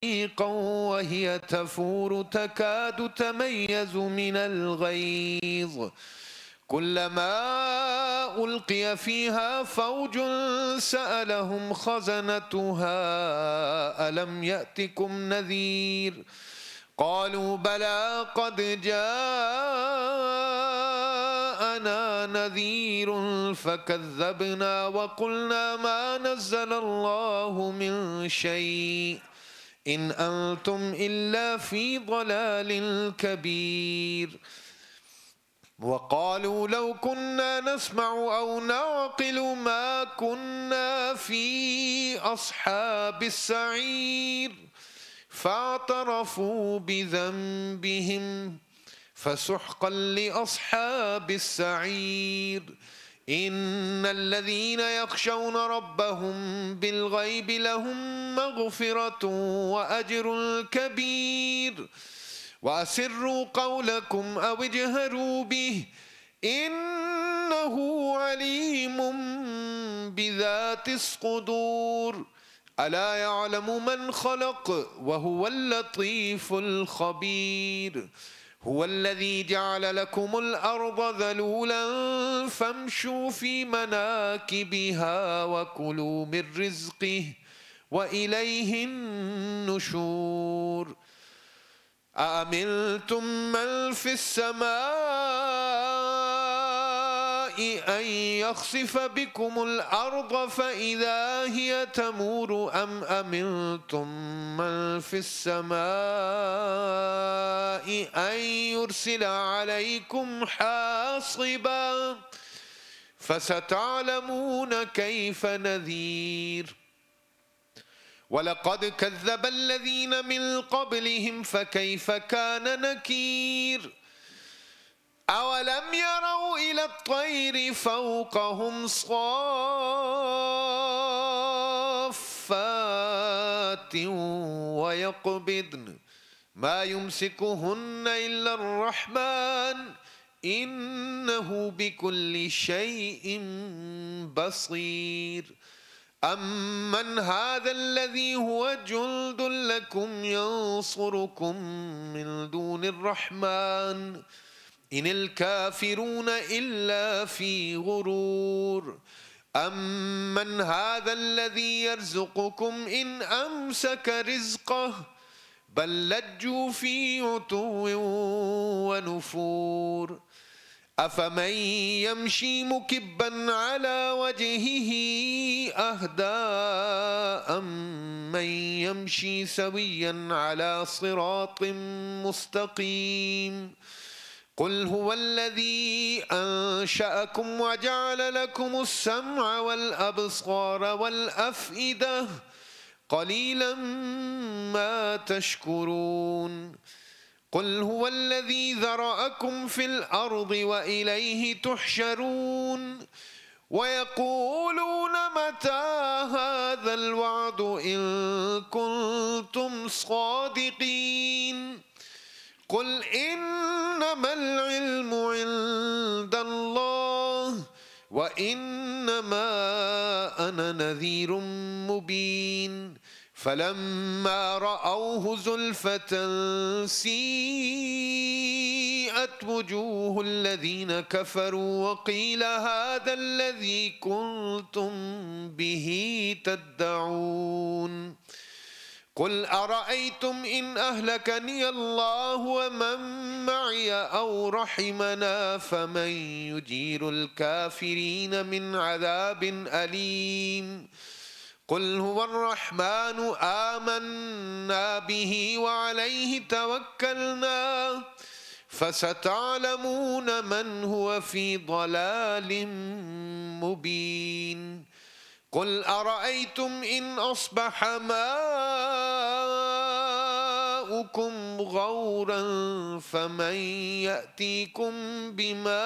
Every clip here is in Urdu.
فريقا وهي تفور تكاد تميز من الغيظ كلما ألقي فيها فوج سألهم خزنتها ألم يأتكم نذير قالوا بلى قد جاءنا نذير فكذبنا وقلنا ما نزل الله من شيء إن أنتم إلا في ضلال كبير وقالوا لو كنا نسمع أو نعقل ما كنا في أصحاب السعير فاعترفوا بذنبهم فسحقا لأصحاب السعير إن الذين يخشون ربهم بالغيب لهم مغفرة وأجر كبير وأسروا قولكم أو اجهروا به إنه عليم بذات الصدور ألا يعلم من خلق وهو اللطيف الخبير هو الذي جعل لكم الأرض ذلولا فامشوا في مناكبها وكلوا من رزقه وإليه النشور أأمنتم من في السماء أن يخسف بكم الأرض فإذا هي تمور أم أمنتم من في السماء أن يرسل عليكم حاصبا فستعلمون كيف نذير ولقد كذب الذين من قبلهم فكيف كان نكير أولم يروا إلى الطير فوقهم صافات ويقبضن ما يمسكهن إلا الرحمن إنه بكل شيء بصير أمن هذا الذي هو جند لكم ينصركم من دون الرحمن إن الكافرون إلا في غرور أمن هذا الذي يرزقكم إن أمسك رزقه بل لجوا في عتو ونفور أفمن يمشي مكبا على وجهه أهدى أمن يمشي سويا على صراط مستقيم قل هو الذي أنشأكم وجعل لكم السمع والأبصار والأفئدة قليلا ما تشكرون قل هو الذي ذرأكم في الأرض وإليه تحشرون ويقولون متى هذا الوعد إن كنتم صادقين قل إنما العلم عند الله وإنما أنا نذير مبين فلما رأوه زلفة سيئت وجوه الذين كفروا وقيل هذا الذي كنتم به تدعون قل أرأيتم إن أهلكني الله ومن معي أو رحمنا فمن يجير الكافرين من عذاب أليم قل هو الرحمن آمنا به وعليه توكلنا فستعلمون من هو في ضلال مبين قل أرأيتم إن أصبح ماؤكم غورا فمن يأتيكم بماء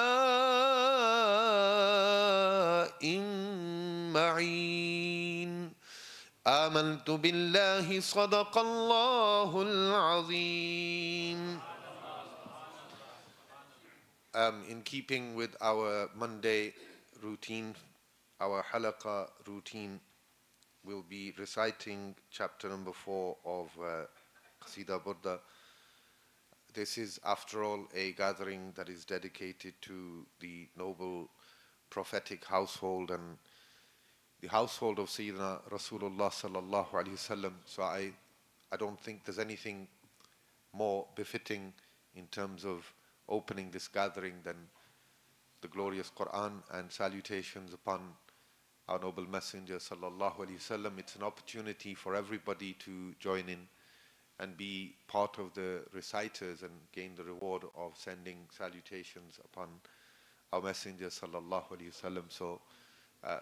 معين آمنت بالله صدق الله العظيم. In keeping with our Monday routine, our halaqah routine, we'll be reciting chapter number 4 of Qasida Burda. This is, after all, a gathering that is dedicated to the noble prophetic household and the household of Sayyidina Rasulullah sallallahu alaihi wasallam. So I don't think there's anything more befitting in terms of opening this gathering than the glorious Quran and salutations upon our noble Messenger sallallahu alaihi wasallam. It's an opportunity for everybody to join in and be part of the reciters and gain the reward of sending salutations upon our Messenger sallallahu alaihi wasallam. So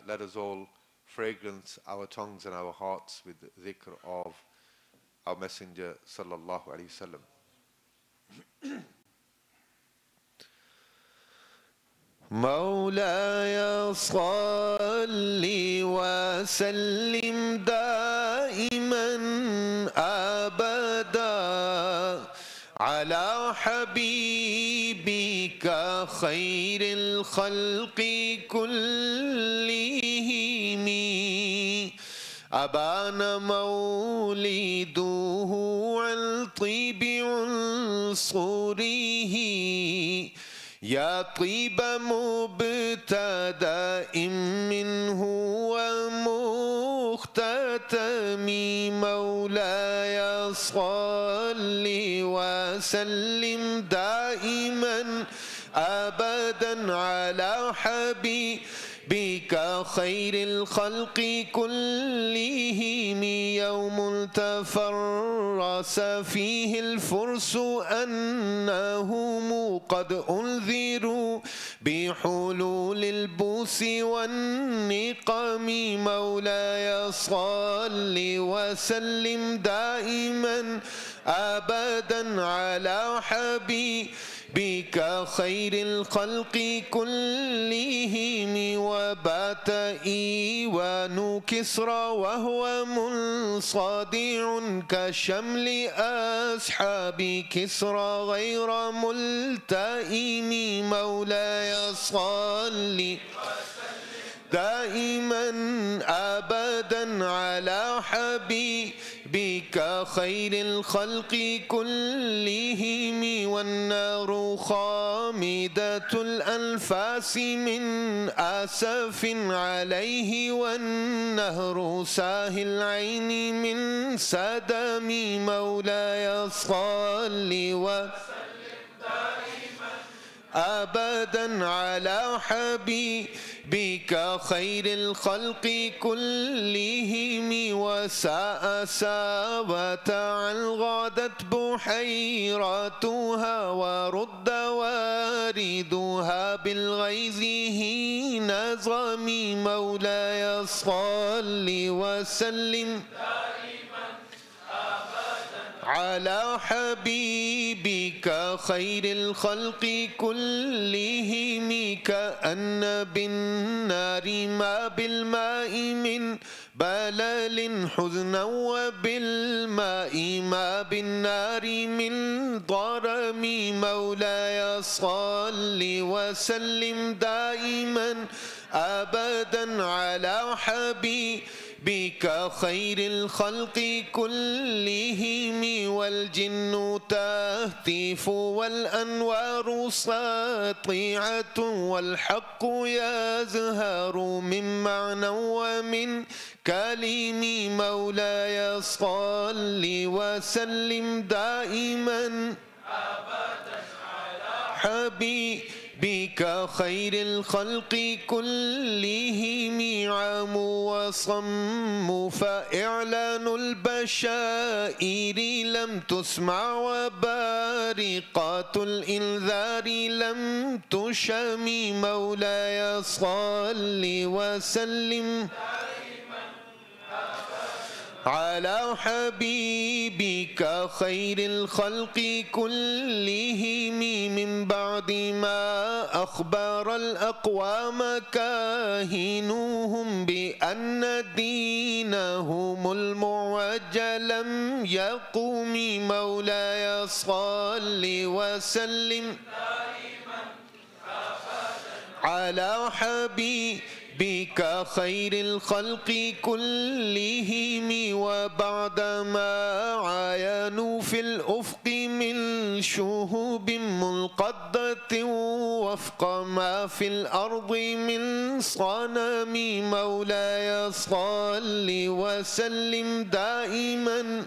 let us all fragrance our tongues and our hearts with the dhikr of our Messenger sallallahu alaihi wasallam. مولاي صل وسلم دائما أبدا على حبيبك خير الخلق كلهم أبان مولده عن طيب عنصره يا طيب مبتدأ منه ومختتم مولاي صل وسلم دائما أبدا على حبيبك خير الخلق كلهم يوم تفرس فيه الفرس أنهم قد أنذروا بحلول البؤس والنقم مولاي صل وسلم دائما أبدا على حبيبك خير الخلق كلهم وبات إيوان كسرى وهو منصدع كشمل أصحاب كسرى غير ملتئم مولاي صل دائما أبدا على حبيبك خير الخلق كلهم والنار خامدة الأنفاس من أسف عليه والنهر ساهي العين من سدم مولاي صل وسلم دائما أبدا على حبيبك خير الخلق كلهم وساء ساوة عن غادت بحيرتها ورد واردها بالغيظ حين ظمي مولاي صل وسلم على حبيبك خير الخلق كلهم كأن بالنار ما بالماء من بلل حزنا وبالماء ما بالنار من ضرم مولاي صل وسلم دائما أبدا على حبيبك خير الخلق كلهم والجن تهتف والأنوار ساطعة والحق يزهر من معنى ومن كلم مولاي صل وسلم دائما أبدا على حبيبك خير الخلق كلهم عام وصم فإعلان البشائر لم تسمع وبارقات الإنذار لم تشم مولاي صل وسلم على حبيبك خير الخلق كلهم من بعد ما أخبر الأقوام كاهنوهم بأن دينهم المعوج لم يقوم مولاي صل وسلم على حبيبك بك خير الخلق كلهم وبعدما عاينوا في الأفق من شهوب ملقدة وفق ما في الأرض من صنم مولاي صل وسلم دائما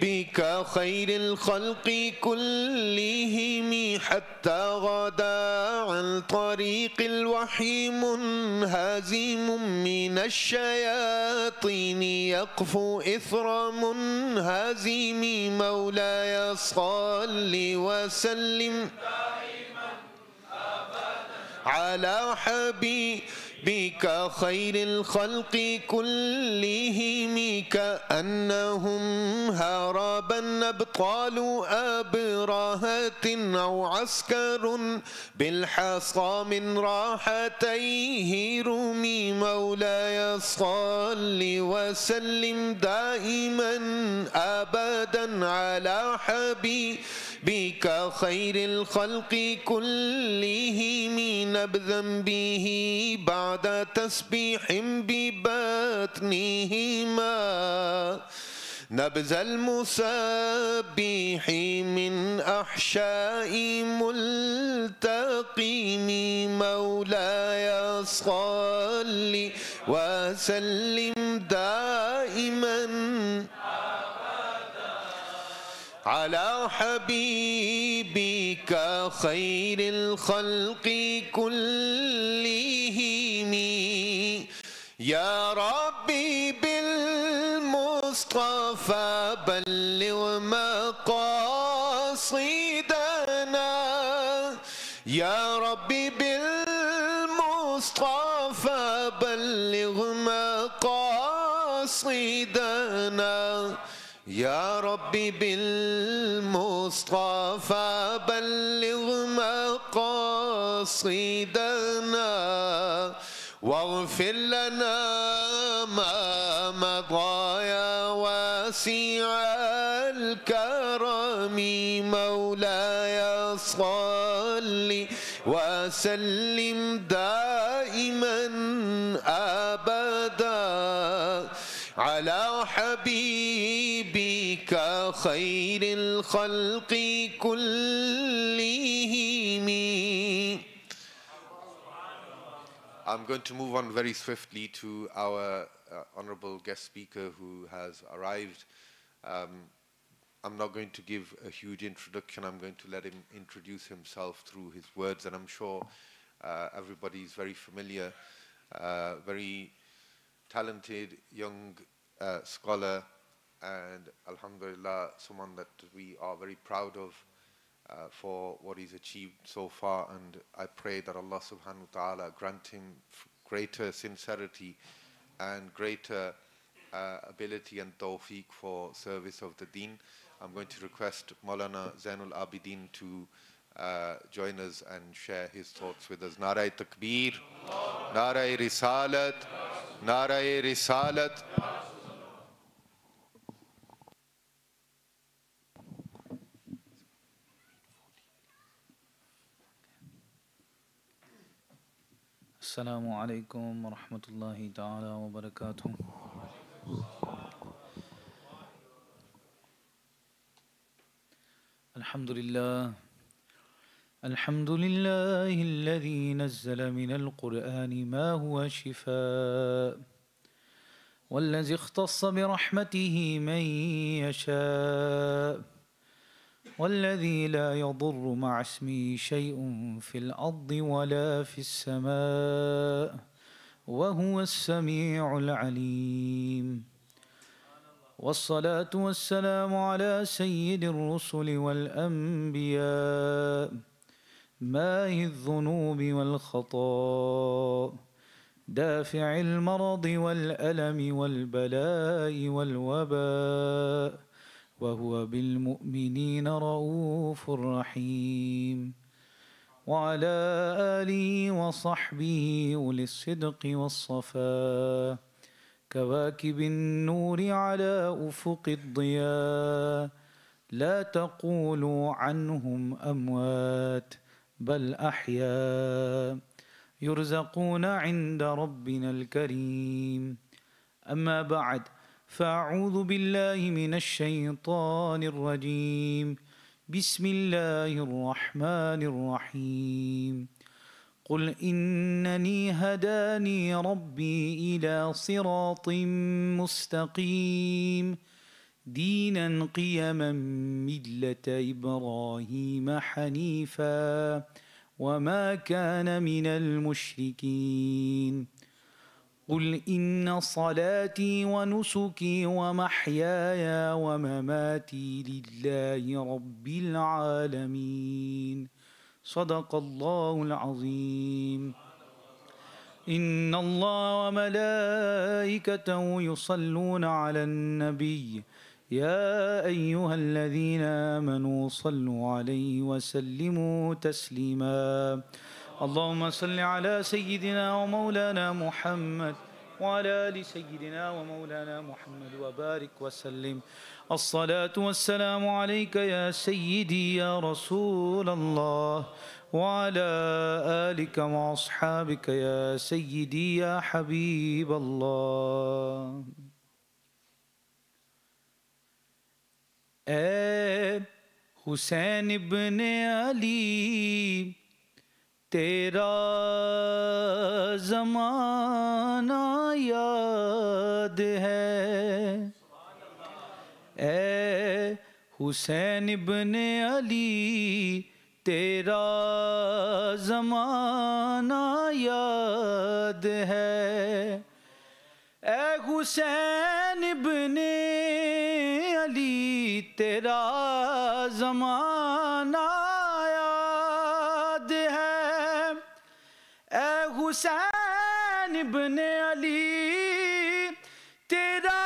بك خير الخلق كلهم حتى غدا عن طريق الوحي منهزم من الشياطين يقفو إثر منهزم مولاي صل وسلم على حبيبك خير الخلق كلهم كأنهم هربا أبطال أبرهة أو عسكر بالحصى من راحتيه رمي مولاي صل وسلم دائما أبدا على حبيبك خير الخلق كلهم نبذا به بعد تسبيح ببطنهما نبذ المسبح من أحشاء ملتقم مولاي صل وسلم دائما على حبيبك خير الخلق كلهم يا ربي بالمصطفى بلغ مقاصدنا يا ربي بالمصطفى بلغ مقاصدنا يا ربي بالمصطفى بلغ مقاصدنا واغفر لنا ما مضى يا واسع الكرم مولاي صل وسلم دائما أبدا على حبيبك خير الخلق كلهم. I'm going to move on very swiftly to our honorable guest speaker who has arrived. I'm not going to give a huge introduction. I'm going to let him introduce himself through his words, and I'm sure everybody is very familiar, very talented young scholar, and alhamdulillah, someone that we are very proud of for what he's achieved so far, and I pray that Allah subhanahu wa ta'ala grant him greater sincerity and greater ability and tawfiq for service of the deen. I'm going to request Maulana Zainul Abidin to join us and share his thoughts with us. Nara Takbir, Nara Risalat, Nara Risalat. السلام عليكم ورحمة الله تعالى وبركاته. الحمد لله الذي نزل من القرآن ما هو شفاء والذي اختص برحمته من يشاء والذي لا يضر مع اسمه شيء في الأرض ولا في السماء وهو السميع العليم. والصلاة والسلام على سيد الرسل والأنبياء ماهي الذنوب والخطاء دافع المرض والألم والبلاء والوباء وهو بالمؤمنين رؤوف رحيم. وعلى آله وصحبه أولي الصدق والصفاء كواكب النور على أفق الضياء لا تقولوا عنهم أموات بل أحياء يرزقون عند ربنا الكريم. أما بعد، فأعوذ بالله من الشيطان الرجيم. بسم الله الرحمن الرحيم. قل إنني هداني ربي إلى صراط مستقيم دينا قيما ملة إبراهيم حنيفا وما كان من المشركين. قل إن صلاتي ونسكي ومحياي ومماتي لله رب العالمين. صدق الله العظيم. إن الله وملائكته يصلون على النبي يا أيها الذين آمنوا صلوا عليه وسلموا تسليما. اللهم صل على سيدنا ومولانا محمد وعلى آل سيدنا ومولانا محمد وبارك وسلم. الصلاة والسلام عليك يا سيدي يا رسول الله وعلى آلك وأصحابك يا سيدي يا حبيب الله. اے حسین ابن علی تیرا زمانہ یاد ہے. اے حسین ابن علی تیرا زمانہ یاد ہے. اے حسین ابن علی تیرا زمانہ یاد ہے. اے حسین ابن علی تیرا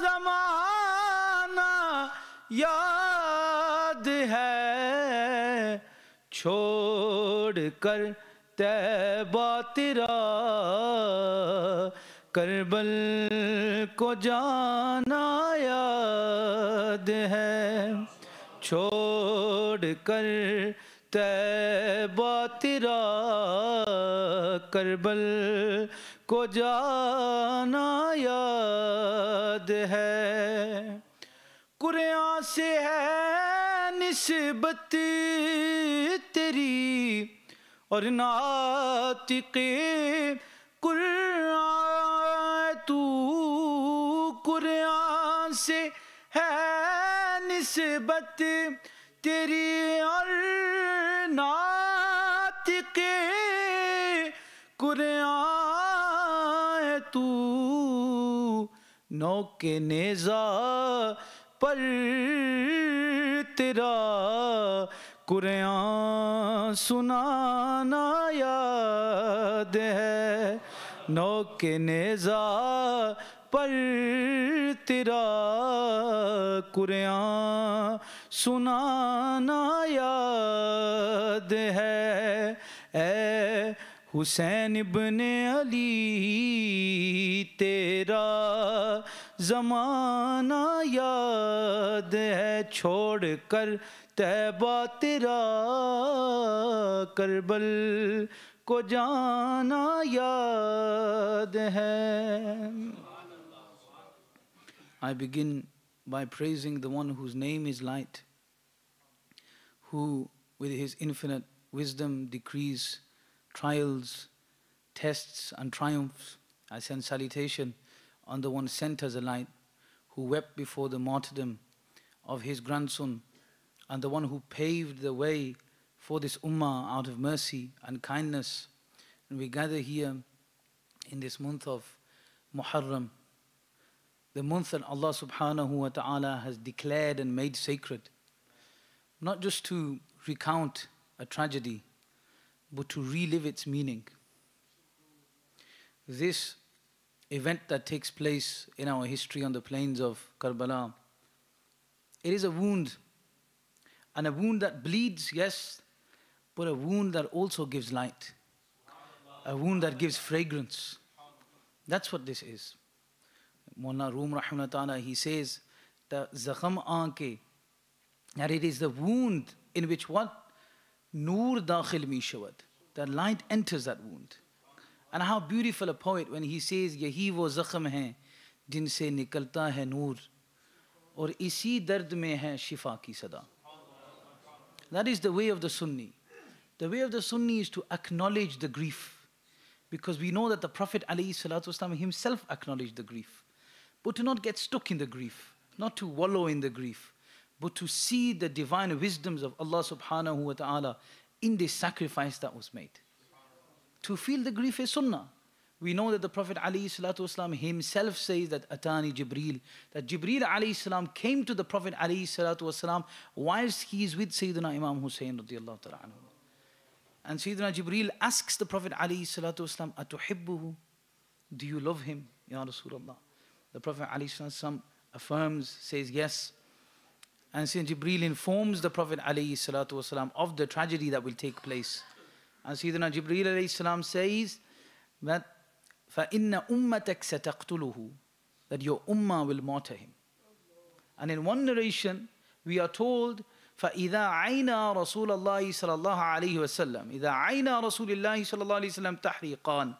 زمانہ یاد ہے. چھوڑ کر طیبہ تیرا کربل کو جانا یاد ہے. چھوڑ کر طیبہ تیرا کربل کو جانا یاد ہے. قرآن سے ہے نسبت تیری اور ناطق قرآن تو. قرآن سے ہے نسبت تیری اور ناطق قرآن تو. نو کے نیزہ پر تیرا قرآن سنانا یاد ہے. نو کے نیزہ پر تیرا قرآن سنانا یاد ہے. اے حسین ابن علی تیرا زمانہ یاد ہے. چھوڑ کر طیبہ تیرا کربل کو جانا یاد ہے. I begin by praising the one whose name is light, who with his infinite wisdom decrees trials, tests and triumphs. I send salutation on the one sent as a light, who wept before the martyrdom of his grandson, and the one who paved the way for this ummah out of mercy and kindness. And we gather here in this month of Muharram, the month that Allah subhanahu wa ta'ala has declared and made sacred, not just to recount a tragedy, but to relive its meaning. This event that takes place in our history on the plains of Karbala, it is a wound, and a wound that bleeds, yes, but a wound that also gives light, a wound that gives fragrance. That's what this is. Maulana Rum Rahimahullah Ta'ala, he says that zakham aanke, that it is the wound in which what? Noor dakhil mi shawad. That light enters that wound. And how beautiful a poet when he says, Yahi wo zakham hai, jinse nikalta hai noor, aur isi dard mein hai shifa ki sada. That is the way of the Sunni. The way of the Sunni is to acknowledge the grief. Because we know that the Prophet ﷺ himself acknowledged the grief. But to not get stuck in the grief, not to wallow in the grief, but to see the divine wisdoms of Allah subhanahu wa ta'ala in this sacrifice that was made. To feel the grief is sunnah. We know that the Prophet ﷺ himself says that Atani Jibreel, that Jibreel ﷺ came to the Prophet ﷺ whilst he is with Sayyidina Imam Hussein radiallahu ta'ala anhu. And Sayyidina Jibreel asks the Prophet ﷺ, Atuhibbuhu? Do you love him, Ya Rasulullah? The Prophet ﷺ affirms, says yes. And Sayyidina Jibreel informs the Prophet ﷺ of the tragedy that will take place. And Sayyidina Jibreel ﷺ says that فَإِنَّ أُمَّتَكْ سَتَقْتُلُهُ, that your ummah will martyr him. And in one narration, we are told فَإِذَا عَيْنَا رَسُولَ اللَّهِ صَلَى اللَّهُ عَلَيْهِ وَسَلَّمْ إِذَا عَيْنَا رَسُولِ اللَّهِ صَلَى اللَّهُ عَلَيْهِ وَسَلَّمْ تَحْرِيقًا,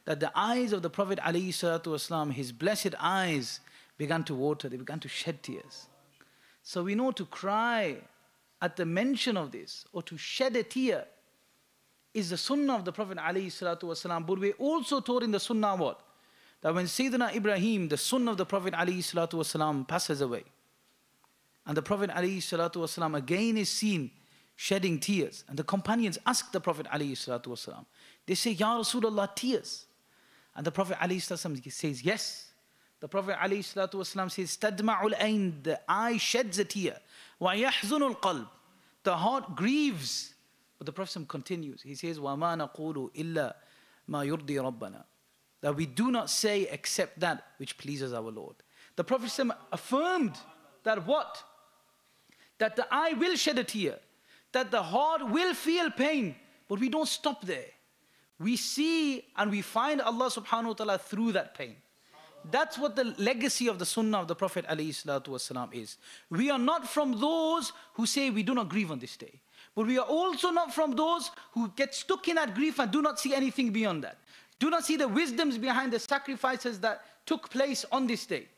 that the eyes of the Prophet ﷺ, his blessed eyes, began to water, they began to shed tears. So we know to cry at the mention of this, or to shed a tear, is the sunnah of the Prophet ﷺ. But we're also taught in the sunnah what? That when Sayyidina Ibrahim, the son of the Prophet ﷺ, passes away, and the Prophet ﷺ again is seen shedding tears, and the companions ask the Prophet ﷺ, they say, Ya Rasulullah, tears. And the Prophet ﷺ says, yes. The Prophet ﷺ says, Tadma'ul ayn, the eye sheds a tear. Wa yahzunul qalb, the heart grieves. But the Prophet continues, he says, وَمَا نَقُولُ إِلَّا مَا يُرْضِي رَبَّنَا, that we do not say except that which pleases our Lord. The Prophet affirmed that what? That the eye will shed a tear, that the heart will feel pain, but we don't stop there. We see and we find Allah subhanahu wa ta'ala through that pain. That's what the legacy of the sunnah of the Prophet ﷺ is. We are not from those who say we do not grieve on this day. But we are also not from those who get stuck in that grief and do not see anything beyond that. Do not see the wisdoms behind the sacrifices that took place on this day.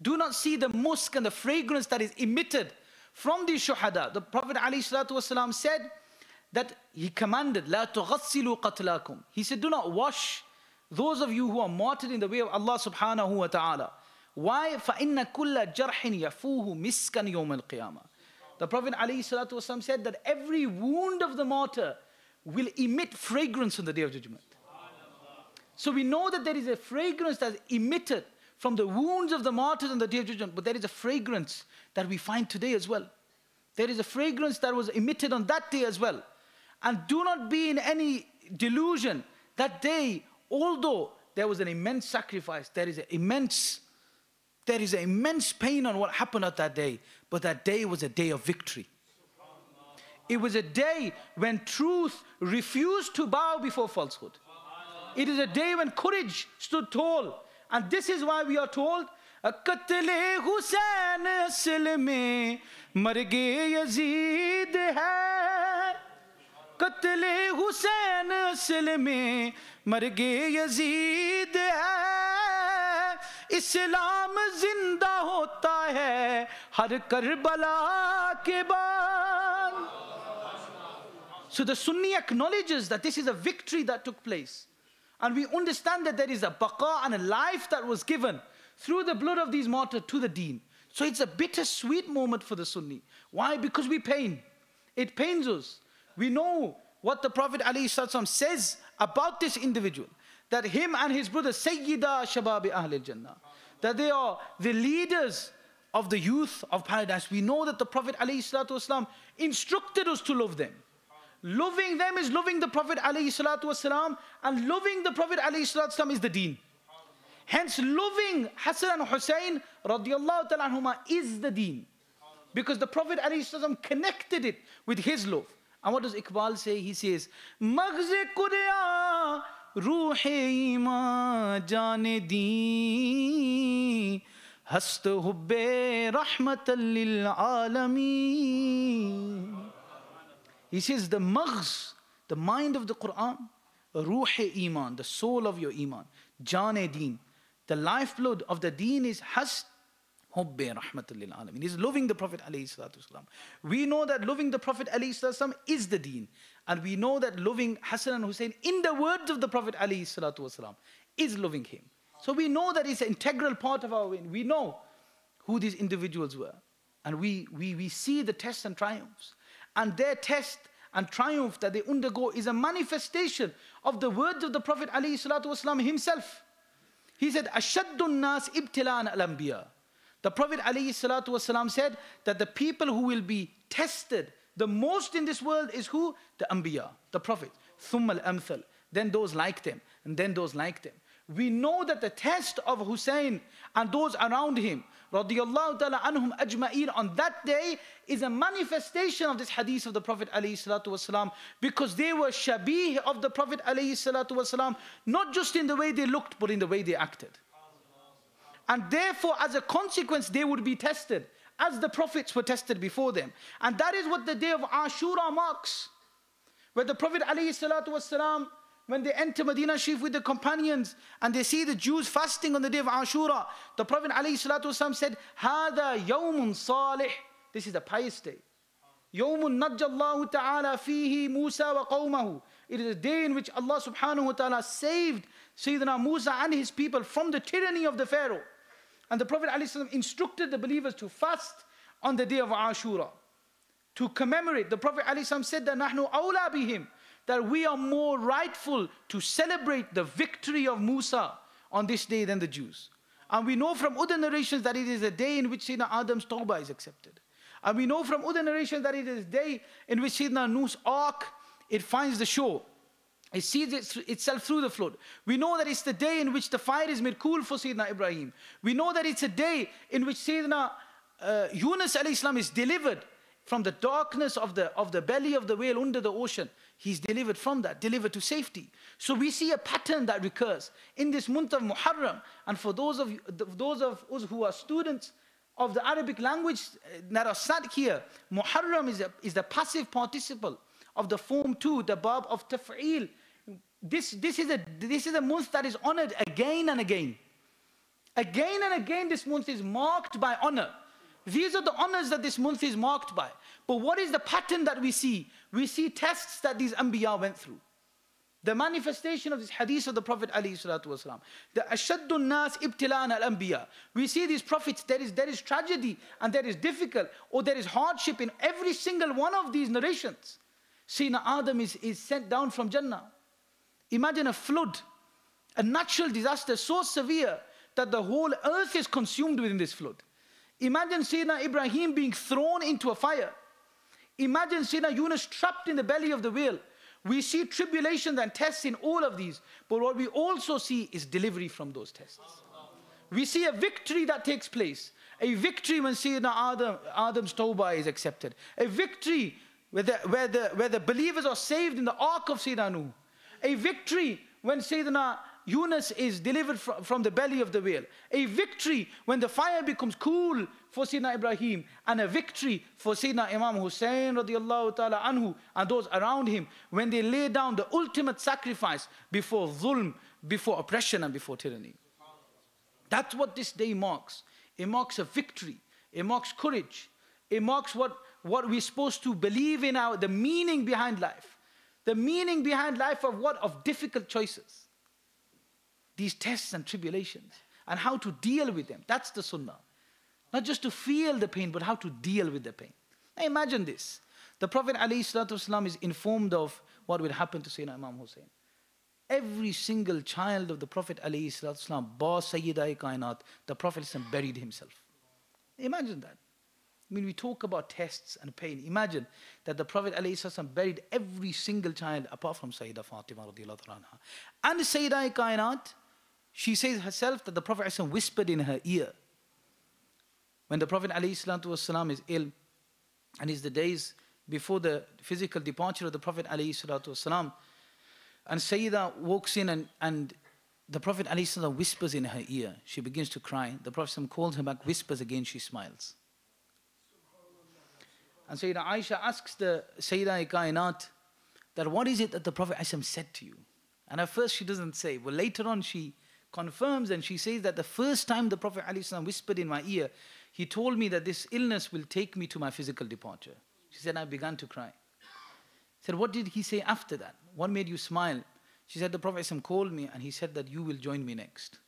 Do not see the musk and the fragrance that is emitted from these shuhada. The Prophet ﷺ said that he commanded, La tughassilu qatlakum. He said, do not wash those of you who are martyred in the way of Allah subhanahu wa ta'ala. Why? فَإِنَّ كُلَّ جَرْحٍ يَفُوهُ مِسْكًا يَوْمَ الْقِيَامَةِ. The Prophet ﷺ said that every wound of the martyr will emit fragrance on the Day of Judgment. So we know that there is a fragrance that is emitted from the wounds of the martyrs on the Day of Judgment, but there is a fragrance that we find today as well. There is a fragrance that was emitted on that day as well. And do not be in any delusion that day, although there was an immense sacrifice, there is an immense pain on what happened at that day, but that day was a day of victory. It was a day when truth refused to bow before falsehood. It is a day when courage stood tall. And this is why we are told, Qatle Hussain asl mein mar gaye Yazid hai. Qatle Hussain asl mein mar gaye Yazid hai. Islam zinda hota hai har Karbala ke baad. So the Sunni acknowledges that this is a victory that took place. And we understand that there is a baqa and a life that was given through the blood of these martyrs to the deen. So it's a bittersweet moment for the Sunni. Why? Because we pain. It pains us. We know what the Prophet ﷺ says about this individual. That him and his brother, Sayyida Shababi Ahlil Jannah, that they are the leaders of the youth of paradise. We know that the Prophet ﷺ instructed us to love them. Loving them is loving the Prophet ﷺ, and loving the Prophet ﷺ is the deen. Hence, loving Hassan and Hussein radiallahu ta'ala anhuma is the deen. Because the Prophet ﷺ connected it with his love. And what does Iqbal say? He says, Maghze Qurya Ruhe Iman Jane Deen Hast Hubbe Rahmatan Lil Alameen. He says the maghz, the mind of the Quran, ruh-e-iman, the soul of your iman, jan-e-deen, the lifeblood of the deen is has hubbe rahmatul lil alamin. Is loving the Prophet alayhi salatu wasalam. We know that loving the Prophet alayhi salatu wasalam is the deen. And we know that loving Hassan and Hussein, in the words of the Prophet alayhi salatu wasalam, is loving him. So we know that it's an integral part of our way. We know who these individuals were. And we see the tests and triumphs. And their test and triumph that they undergo is a manifestation of the words of the Prophet ﷺ himself. He said, Ashaddun nas ibtilan al-anbiya. The Prophet ﷺ said that the people who will be tested the most in this world is who? The anbiya, the Prophet. Thumma al-amthal. Then those like them, and then those like them. We know that the test of Hussein and those around him, radiyallahu ta'ala anhum ajma'een, on that day is a manifestation of this hadith of the Prophet alayhi salatu wasalam, because they were shabih of the Prophet alayhi salatu wasalam, not just in the way they looked, but in the way they acted. And therefore, as a consequence, they would be tested, as the prophets were tested before them. And that is what the day of Ashura marks, where the Prophet alayhi salatu wasalam, when they enter Medina Sharif with the companions and they see the Jews fasting on the day of Ashura, the Prophet ﷺ said, هَذَا يَوْمٌ صَالِحٌ. This is a pious day. يَوْمٌ نَجَّ اللَّهُ تَعَالَى فِيهِ مُوسَى وَقَوْمَهُ. It is a day in which Allah subhanahu wa ta'ala saved Sayyidina Musa and his people from the tyranny of the Pharaoh. And the Prophet ﷺ instructed the believers to fast on the day of Ashura, to commemorate. The Prophet ﷺ said that نَحْنُ أَوْلَى بِهِمْ, that we are more rightful to celebrate the victory of Musa on this day than the Jews. And we know from other narrations that it is a day in which Sayyidina Adam's tawbah is accepted. And we know from other narrations that it is a day in which Sayyidina Nuh's ark, it finds the shore. It sees itself through the flood. We know that it's the day in which the fire is made cool for Sayyidina Ibrahim. We know that it's a day in which Sayyidina Yunus alayhi salam is delivered from the darkness of the belly of the whale under the ocean. He's delivered from that, delivered to safety. So we see a pattern that recurs in this month of Muharram. And for those of us who are students of the Arabic language that are sat here, Muharram is the passive participle of the form 2, the bab of taf'il. This is a month that is honored again and again. Again and again this month is marked by honor. These are the honors that this month is marked by. But what is the pattern that we see? We see tests that these anbiya went through. The manifestation of this hadith of the Prophet ﷺ. The ashaddun nas ibtilan al-anbiya. We see these prophets, there is tragedy and there is difficult or there is hardship in every single one of these narrations. Sayyidina Adam is sent down from Jannah. Imagine a flood, a natural disaster so severe that the whole earth is consumed within this flood. Imagine Sayyidina Ibrahim being thrown into a fire. Imagine Sayyidina Yunus trapped in the belly of the whale. We see tribulations and tests in all of these. But what we also see is delivery from those tests. We see a victory that takes place. A victory when Sayyidina Adam's tawbah is accepted. A victory where the believers are saved in the ark of Sayyidina Nuh. A victory when Sayyidina Yunus is delivered from the belly of the whale. A victory when the fire becomes cool for Sayyidina Ibrahim. And a victory for Sayyidina Imam Hussein radiyallahu ta'ala anhu and those around him when they lay down the ultimate sacrifice before zulm, before oppression and before tyranny. That's what this day marks. It marks a victory. It marks courage. It marks what we're supposed to believe in, the meaning behind life. The meaning behind life of what? Of difficult choices. These tests and tribulations, and how to deal with them. That's the sunnah. Not just to feel the pain, but how to deal with the pain. Now imagine this. The Prophet ﷺ is informed of what will happen to Sayyidina Imam Hussein. Every single child of the Prophet ﷺ, bar Sayyida Kainat, the Prophet ﷺ buried himself. Imagine that. I mean, we talk about tests and pain. Imagine that the Prophet ﷺ buried every single child apart from Sayyidah Fatima radiallahu anha. And Sayyida Kainat, she says herself that the Prophet ﷺ whispered in her ear. When the Prophet ﷺ is ill, and it's the days before the physical departure of the Prophet ﷺ, and Sayyidah walks in and the Prophet ﷺ whispers in her ear. She begins to cry. The Prophet ﷺ calls her back, whispers again, she smiles. And Sayyida Aisha asks the Sayyida Kainat that what is it that the Prophet ﷺ said to you? And at first she doesn't say. But later on she confirms and she says that the first time the Prophet ﷺ whispered in my ear, he told me that this illness will take me to my physical departure. She said, I began to cry. I said, what did he say after that? What made you smile? She said, the Prophet ﷺ called me and he said that you will join me next.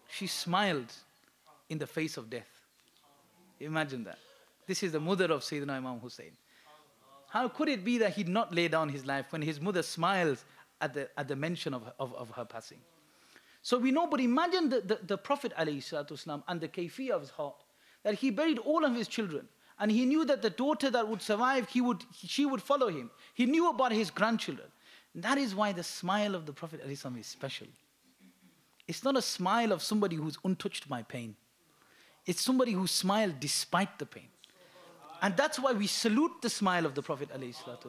She smiled in the face of death. Imagine that. This is the mother of Sayyidina Imam Hussein. How could it be that he'd not lay down his life when his mother smiles at the mention of her passing? So we know, but imagine the Prophet ﷺ and the kayfiyah of his heart, that he buried all of his children, and he knew that the daughter that would survive, she would follow him. He knew about his grandchildren. And that is why the smile of the Prophet ﷺ is special. It's not a smile of somebody who's untouched by pain. It's somebody who smiled despite the pain. And that's why we salute the smile of the Prophet ﷺ,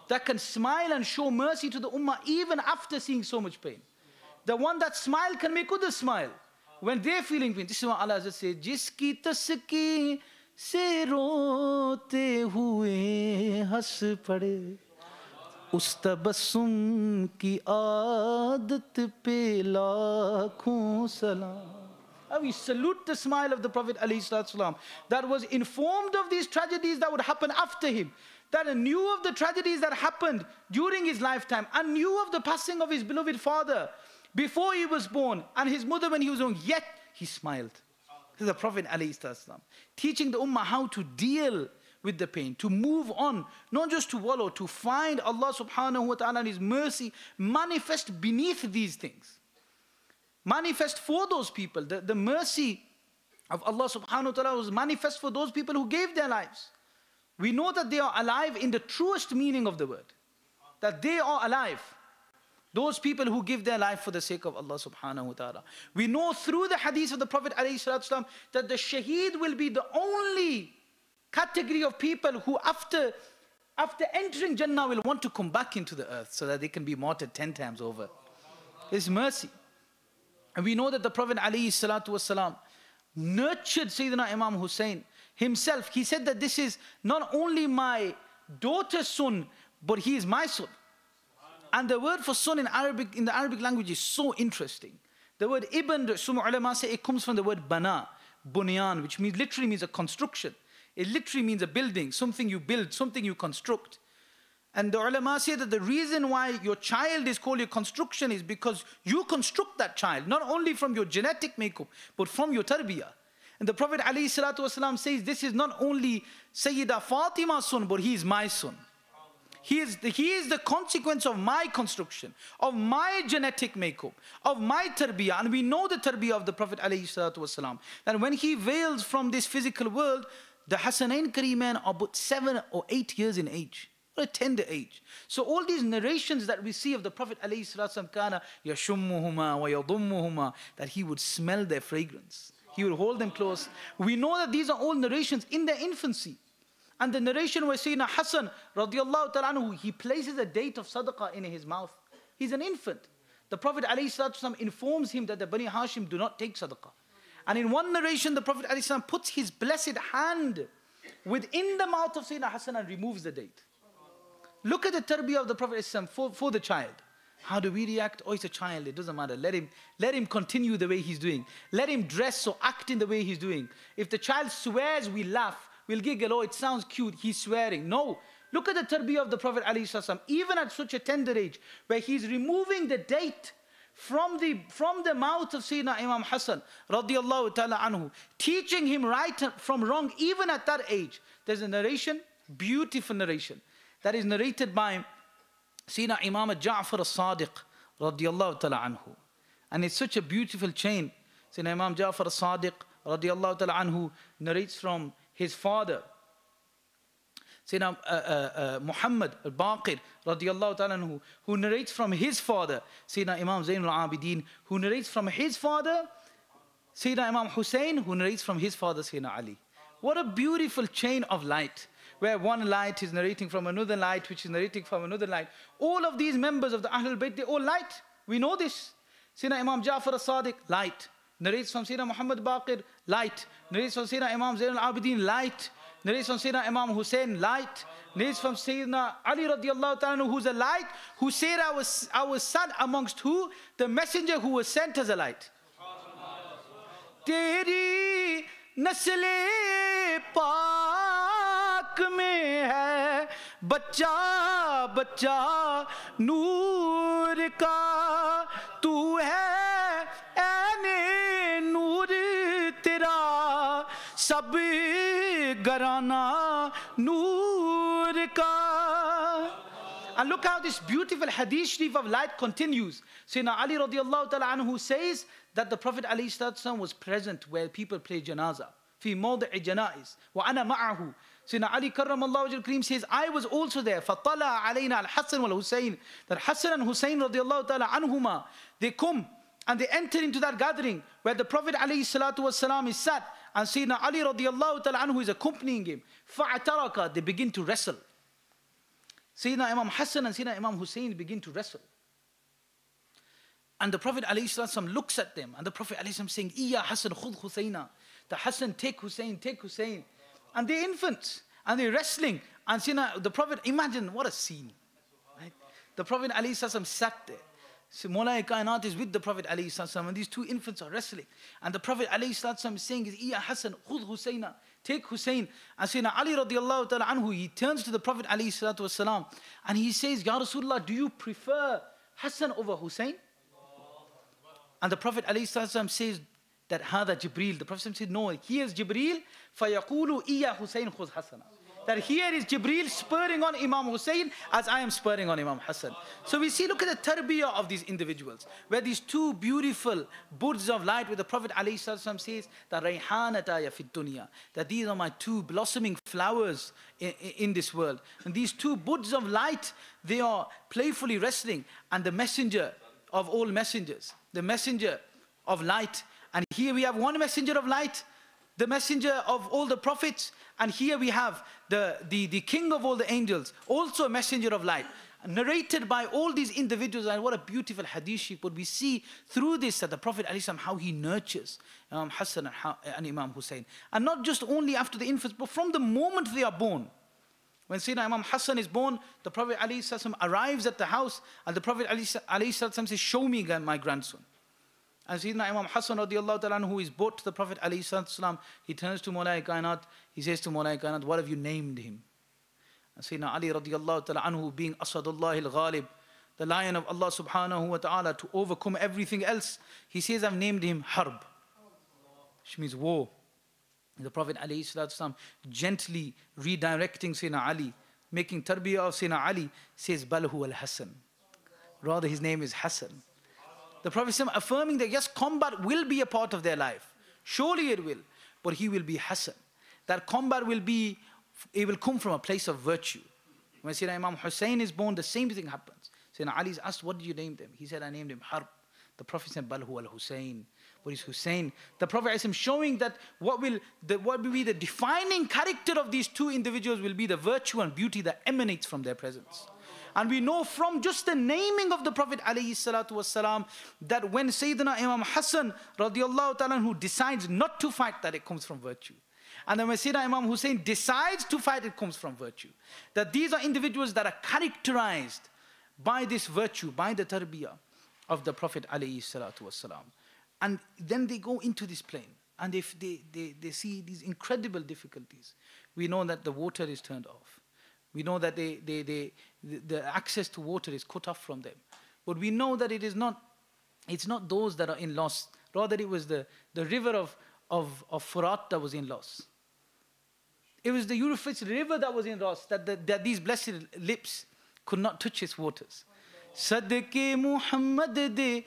that can smile and show mercy to the ummah even after seeing so much pain. The one that smile can make others smile when they're feeling pain. This is what Allah says, Jiski taski se rote hue has pade, us tabassum ki aadat pe laakhon salam. We salute the smile of the Prophet ﷺ that was informed of these tragedies that would happen after him, that knew of the tragedies that happened during his lifetime, and knew of the passing of his beloved father before he was born, and his mother when he was young, yet he smiled. This is the Prophet ﷺ, teaching the ummah how to deal with the pain, to move on, not just to wallow, to find Allah subhanahu wa ta'ala and His mercy manifest beneath these things. Manifest for those people. The mercy of Allah subhanahu wa ta'ala was manifest for those people who gave their lives. We know that they are alive in the truest meaning of the word. That they are alive. Those people who give their life for the sake of Allah subhanahu wa ta'ala. We know through the hadith of the Prophet ﷺ that the shaheed will be the only category of people who after entering Jannah will want to come back into the earth so that they can be martyred 10 times over. It's mercy. And we know that the Prophet ﷺ nurtured Sayyidina Imam Hussein himself. He said that this is not only my daughter's son, but he is my son. And the word for son in the Arabic language is so interesting. The word ibn, some ulama say it comes from the word bana, bunyan, which literally means a construction. It literally means a building, something you build, something you construct. And the ulama say that the reason why your child is called your construction is because you construct that child, not only from your genetic makeup, but from your tarbiyah. And the Prophet ﷺ says, this is not only Sayyida Fatima's son, but he is my son. He is the consequence of my construction, of my genetic makeup, of my tarbiyah. And we know the tarbiyah of the Prophet ﷺ, that when he veils from this physical world, the Hasanain Karimain are but 7 or 8 years in age, or a tender age. So all these narrations that we see of the Prophet ﷺ, kana yashummuhuma wa yadummuhuma, that he would smell their fragrance. He would hold them close. We know that these are all narrations in their infancy. And the narration where Sayyidina Hassan radiallahu ta'ala anhu, he places a date of sadaqah in his mouth. He's an infant. The Prophet ﷺ informs him that the Bani Hashim do not take sadaqah. And in one narration, the Prophet ﷺ puts his blessed hand within the mouth of Sayyidina Hassan and removes the date. Look at the tarbiyah of the Prophet ﷺ for the child. How do we react? Oh, it's a child, it doesn't matter. Let him continue the way he's doing. Let him dress or act in the way he's doing. If the child swears, we laugh. We'll giggle, oh, it sounds cute, he's swearing. No. Look at the tarbiyah of the Prophet ﷺ, even at such a tender age, where he's removing the date from the mouth of Sayyidina Imam Hassan, radiallahu ta'ala anhu, teaching him right from wrong, even at that age. There's a narration, beautiful narration, that is narrated by Sayyidina Imam Ja'far as-Sadiq, radiallahu ta'ala anhu. And it's such a beautiful chain. Sayyidina Imam Ja'far as-Sadiq, radiallahu ta'ala anhu, narrates from his father, Sayyidina Muhammad al-Baqir, radiallahu ta'ala anhu, who narrates from his father, Sayyidina Imam Zainul Abidin, who narrates from his father, Sayyidina Imam Hussein, who narrates from his father, Sayyidina Ali. What a beautiful chain of light, where one light is narrating from another light, which is narrating from another light. All of these members of the Ahlul Bayt, they all light. We know this. Sayyidina Imam Ja'far as-Sadiq, light. Narrates from Sayyidina Muhammad Baqir, light. Narrates from Sayyidina Imam Zainul Abidin, light. Narrates from Sayyidina Imam Hussein, light. Narrates from Sayyidina Ali radiallahu ta'ala, who's a light, who said, I was son amongst who? The messenger who was sent as a light. Teri nasle paak mein hai bachcha bachcha noor ka, tu hai aine noor tera, sab garana noor ka. And look how this beautiful hadith sharif of light continues. Sayyidina Ali radiallahu ta'ala anhu says that the Prophet ﷺ was present where people play janazah. في موضع جنائز وأنا معه. Sayyidina Ali karramallahu wajhal kareem says, I was also there. فَطَلَعَ عَلَيْنَا al-Hasan wal-Husayn. That Hassan and Hussein radiallahu ta'ala anhuma, they come and they enter into that gathering where the Prophet ﷺ is sat, and Sayyidina Ali radiallahu ta'ala anhu is accompanying him. فَاعْتَرَكَ, they begin to wrestle. Sayyidina Imam Hassan and Sayyidina Imam Hussein begin to wrestle. And the Prophet ﷺ looks at them, and the Prophet ﷺ saying, Iya Hassan khud Husayna. The Hassan, take Hussein, take Hussein. And they're infants, and they're wrestling. And the Prophet, imagine what a scene. Right? The Prophet ﷺ sat there. So Mawla Kainat is with the Prophet ﷺ, and these two infants are wrestling. And the Prophet ﷺ is saying, Iya Hassan khud Husayna. Take Hussein. And Sayyidina Ali radiallahu ta'ala anhu, he turns to the Prophet ﷺ, and he says, Ya Rasulullah, do you prefer Hassan over Hussein? And the Prophet ﷺ says that Hada Jibreel. The Prophet said, no, here is Jibreel. فَيَقُولُ إِيَّا Hussein khuz Hasana. That here is Jibreel spurring on Imam Hussein as I am spurring on Imam Hassan. So we see, look at the tarbiyah of these individuals, where these two beautiful buds of light, where the Prophet ﷺ says that Rayhanataya fit dunya, that these are my two blossoming flowers in this world. And these two buds of light, they are playfully wrestling. And the messenger of all messengers, the messenger of light. And here we have one messenger of light, the messenger of all the prophets. And here we have the king of all the angels, also a messenger of light, narrated by all these individuals. And what a beautiful hadith sheet. But we see through this that the Prophet ﷺ, how he nurtures Imam Hassan and Imam Hussein. And not just only after the infants, but from the moment they are born. When Sayyidina Imam Hassan is born, the Prophet ﷺ arrives at the house, and the Prophet ﷺ says, show me my grandson. And Sayyidina Imam Hassan radiallahu ta'ala, who is brought to the Prophet ﷺ, he turns to Mawla Kainat, he says to Mawla Kainat, what have you named him? And Sayyidina Ali radiallahu ta'ala anhu, being Asadullah al-Ghalib, the lion of Allah subhanahu wa ta'ala, to overcome everything else, he says, I've named him Harb, which means war. The Prophet ﷺ, gently redirecting Sayyidina Ali, making tarbiyah of Sayyidina Ali, says, Bal huwa al-Hassan. Rather, his name is Hassan. The Prophet ﷺ affirming that yes, combat will be a part of their life. Surely it will. But he will be Hassan. That combat will be, it will come from a place of virtue. When Sayyidina Imam Hussein is born, the same thing happens. Sayyidina Ali is asked, what did you name them? He said, I named him Harb. The Prophet said, Bal huwa al-Hussein. What is Hussein? The Prophet ﷺ showing that what will be the defining character of these two individuals will be the virtue and beauty that emanates from their presence. And we know from just the naming of the Prophet ﷺ that when Sayyidina Imam Hassan radiallahu ta'ala who decides not to fight, that it comes from virtue. And then when Sayyidina Imam Hussein decides to fight, it comes from virtue. That these are individuals that are characterized by this virtue, by the tarbiyah of the Prophet ﷺ. And then they go into this plain, and they see these incredible difficulties. We know that the water is turned off. We know that the access to water is cut off from them. But we know that it's not those that are in loss. Rather, it was the river of Furat that was in loss. It was the Euphrates river that was in loss, that these blessed lips could not touch its waters. Sadke Muhammad de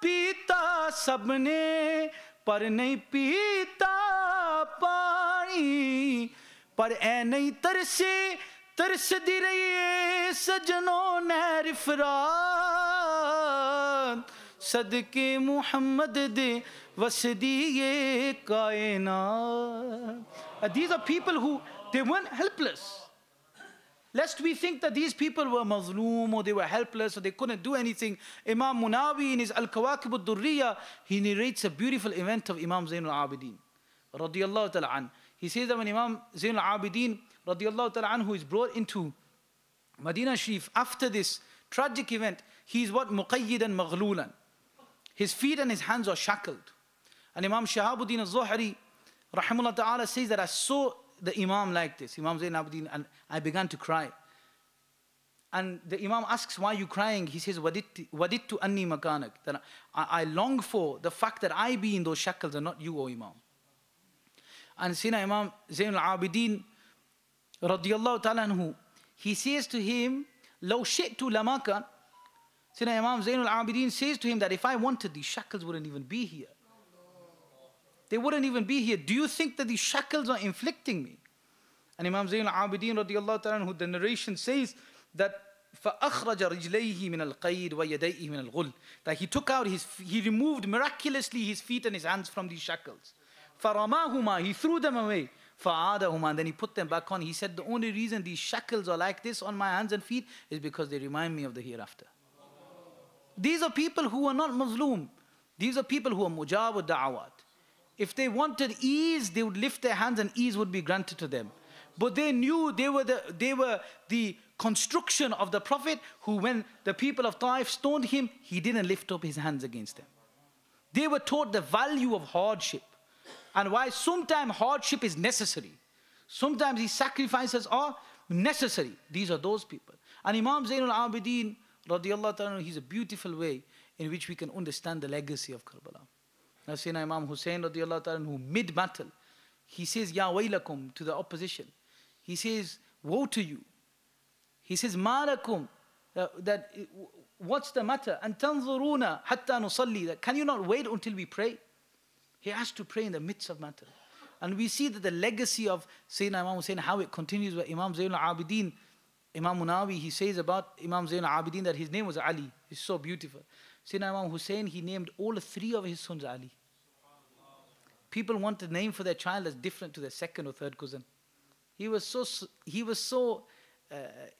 پیتا سب نے پر نہیں پیتا پانی پر اے نہیں ترسے ترس دی رہی سجنوں نہر فرات صدقے محمد دے وسدی کائنات. These are people who, they weren't helpless. Lest we think that these people were mazloom or they were helpless or they couldn't do anything. Imam Munawi in his Al-Kawakib al-Durriya, he narrates a beautiful event of Imam Zain al-Abidin radiyallahu ta'ala an. He says that when Imam Zain al-Abidin radiyallahu ta'ala an, who is brought into Medina Sharif after this tragic event, he is what? Muqayyidan maghlulan. His feet and his hands are shackled. And Imam Shahabuddin al-Zuhri rahimahullah ta'ala says that I saw the Imam like this, Imam Zain al-Abidin, and I began to cry. And the Imam asks, why are you crying? He says, Wadittu anni makanak. That I long for the fact that I be in those shackles and not you, O Imam. And Sayyidina Imam Zain al-Abidin radiyallahu ta'ala anhu, he says to him, Law shi'tu lamakan. Sayyidina Imam Zain al-Abidin says to him that if I wanted, these shackles wouldn't even be here. They wouldn't even be here. Do you think that these shackles are inflicting me? And Imam Zayn al-Abidin radiyallahu ta'ala anhu, the narration says that فَأَخْرَجَ رِجْلَيْهِ مِنَ الْقَيْدِ وَيَدَيْهِ مِنَ الْغُلْ, that he took out he removed miraculously his feet and his hands from these shackles. فَرَمَاهُمَا, he threw them away. فَعَادَهُمَا, and then he put them back on. He said, the only reason these shackles are like this on my hands and feet is because they remind me of the hereafter. These are people who are not Muslim. These are people who are mujab wa da'awat. If they wanted ease, they would lift their hands and ease would be granted to them. But they knew they were the construction of the Prophet, who when the people of Taif stoned him, he didn't lift up his hands against them. They were taught the value of hardship and why sometimes hardship is necessary. Sometimes these sacrifices are necessary. These are those people. And Imam Zain al-Abidin radiyallahu ta'ala, he's a beautiful way in which we can understand the legacy of Karbala. Now, Sayyidina Imam Hussein radiyallahu ta'ala, who mid-battle, he says, Ya waylakum, to the opposition. He says, woe to you. He says, Malakum, what's the matter? And tanzuruna hatta nusalli, that can you not wait until we pray? He has to pray in the midst of matter. And we see that the legacy of Sayyidina Imam Hussein, how it continues with Imam Zayn al-Abidin. Imam Munawi, he says about Imam Zayn al-Abidin that his name was Ali. It's so beautiful. Sayyidina Imam Hussein, he named all three of his sons Ali. People want a name for their child that's different to their second or third cousin. He was so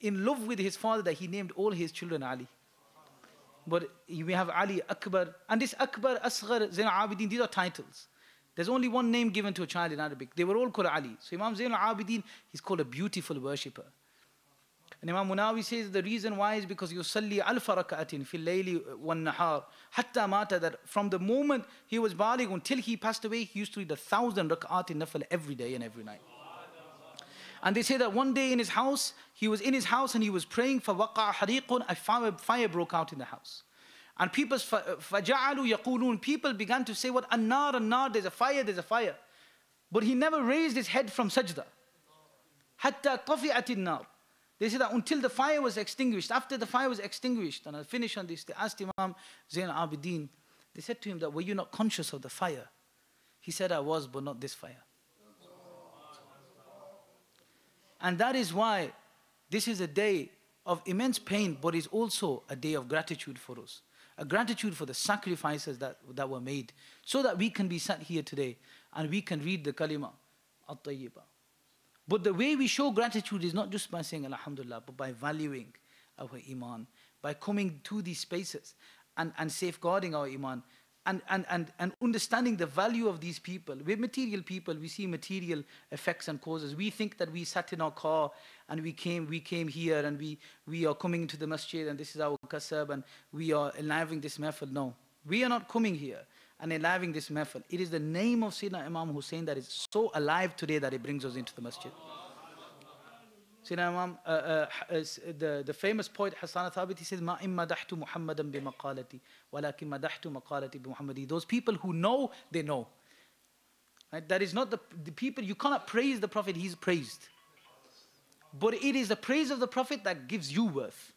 in love with his father that he named all his children Ali. But we have Ali, Akbar, and this Akbar, Asghar, Zain al-Abidin, these are titles. There's only one name given to a child in Arabic. They were all called Ali. So Imam Zain al-Abidin, he's called a beautiful worshipper. And Imam Munawi says the reason why is because yusalli alfa raka'atin fil layli wan nahar hatta mata, that from the moment he was baligh until he passed away, he used to read 1,000 rak'at in nafil every day and every night. And they say that one day in his house, he was in his house and he was praying for waqa'a hariqun, a fire broke out in the house. And people faja'alu yaqulun, people began to say, what, an-nar, an-nar, there's a fire, there's a fire. But he never raised his head from sajda. Hatta tafi'at an-nar. They said that until the fire was extinguished. After the fire was extinguished, and I'll finish on this, they asked Imam Zain al-Abidin, they said to him that, were you not conscious of the fire? He said, I was, but not this fire. And that is why this is a day of immense pain, but it's also a day of gratitude for us. A gratitude for the sacrifices that were made, so that we can be sat here today and we can read the kalima at-tayyibah. But the way we show gratitude is not just by saying Alhamdulillah, but by valuing our iman, by coming to these spaces and safeguarding our iman, and understanding the value of these people. We're material people, we see material effects and causes. We think that we sat in our car and we came here and we are coming to the masjid and this is our kasab and we are enlivening this mahfil. No, we are not coming here and enlivening this mahfil. It is the name of Sayyidina Imam Hussein that is so alive today that it brings us into the masjid. Sayyidina Imam, the famous poet Hassan Thabit, he says, Ma imma dahtu Muhammadan bi maqalati, walakin madahtu maqalati bi Muhammadi. Those people who know, they know. Right? That is not the people, you cannot praise the Prophet, he's praised. But it is the praise of the Prophet that gives you worth.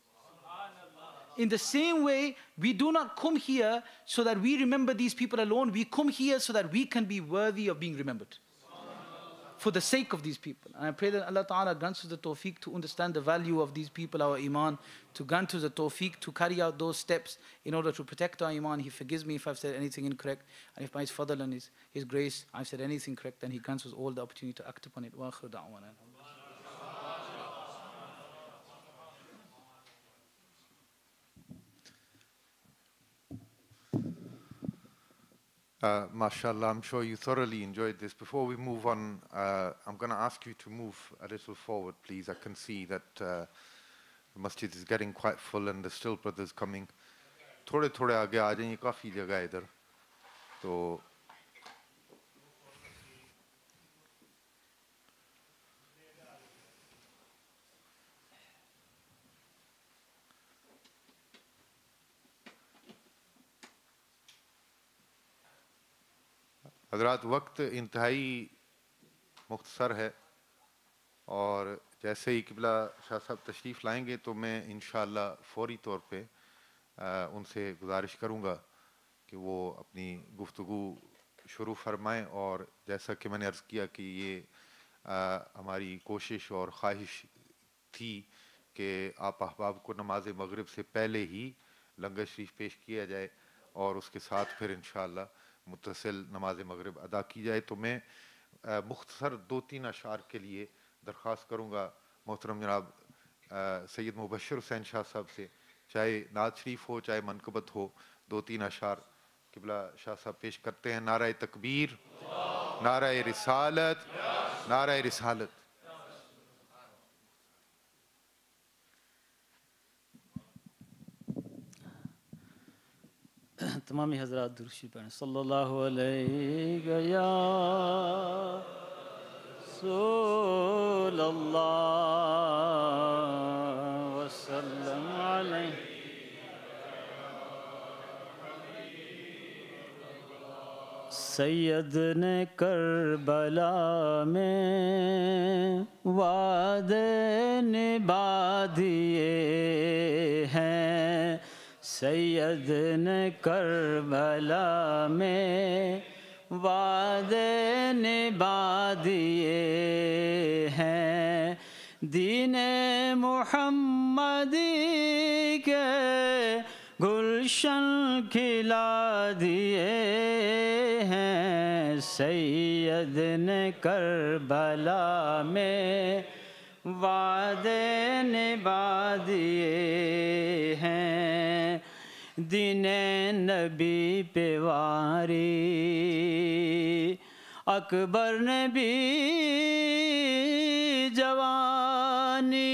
In the same way, we do not come here so that we remember these people alone. We come here so that we can be worthy of being remembered for the sake of these people. And I pray that Allah Ta'ala grants us the tawfiq to understand the value of these people, our iman, to grant us the tawfiq to carry out those steps in order to protect our iman. He forgives me if I've said anything incorrect, and if by His fadl and His grace I've said anything correct, then He grants us all the opportunity to act upon it. Wa akhiru da'wana. MashaAllah, I'm sure you thoroughly enjoyed this. Before we move on, I'm going to ask you to move a little forward, please. I can see that the masjid is getting quite full and there's still brothers coming. Thode aage aa jaye, kafi jagah hai idhar. To حضرات وقت انتہائی مختصر ہے اور جیسے ہی قبلہ شاہ صاحب تشریف لائیں گے تو میں انشاءاللہ فوری طور پہ ان سے گزارش کروں گا کہ وہ اپنی گفتگو شروع فرمائیں. اور جیسا کہ میں نے عرض کیا کہ یہ ہماری کوشش اور خواہش تھی کہ آپ احباب کو نماز مغرب سے پہلے ہی لنگر شریف پیش کیا جائے اور اس کے ساتھ پھر انشاءاللہ متصل نماز مغرب ادا کی جائے. تو میں مختصر 2-3 اشعار کے لیے درخواست کروں گا محترم جناب سید مبشر حسین شاہ صاحب سے, چاہے نعت شریف ہو چاہے منقبت ہو, 2-3 اشعار قبلہ شاہ صاحب پیش کرتے ہیں. نعرہ تکبیر, نعرہ رسالت, نعرہ رسالت. تمامی حضرات درود شریف پڑھیں. صلی اللہ علیہ یا رسول اللہ وسلم علیہ. سید نے کربلا میں وعدے نبھا دیے ہیں, سید نے کربلا میں وعدے نبھا دیے ہیں, دین محمدی کے گلشن کھلا دیے ہیں, سید نے کربلا میں وعدے نبھا دیے ہیں. دین نبی پہ واری اکبر نے بھی جوانی,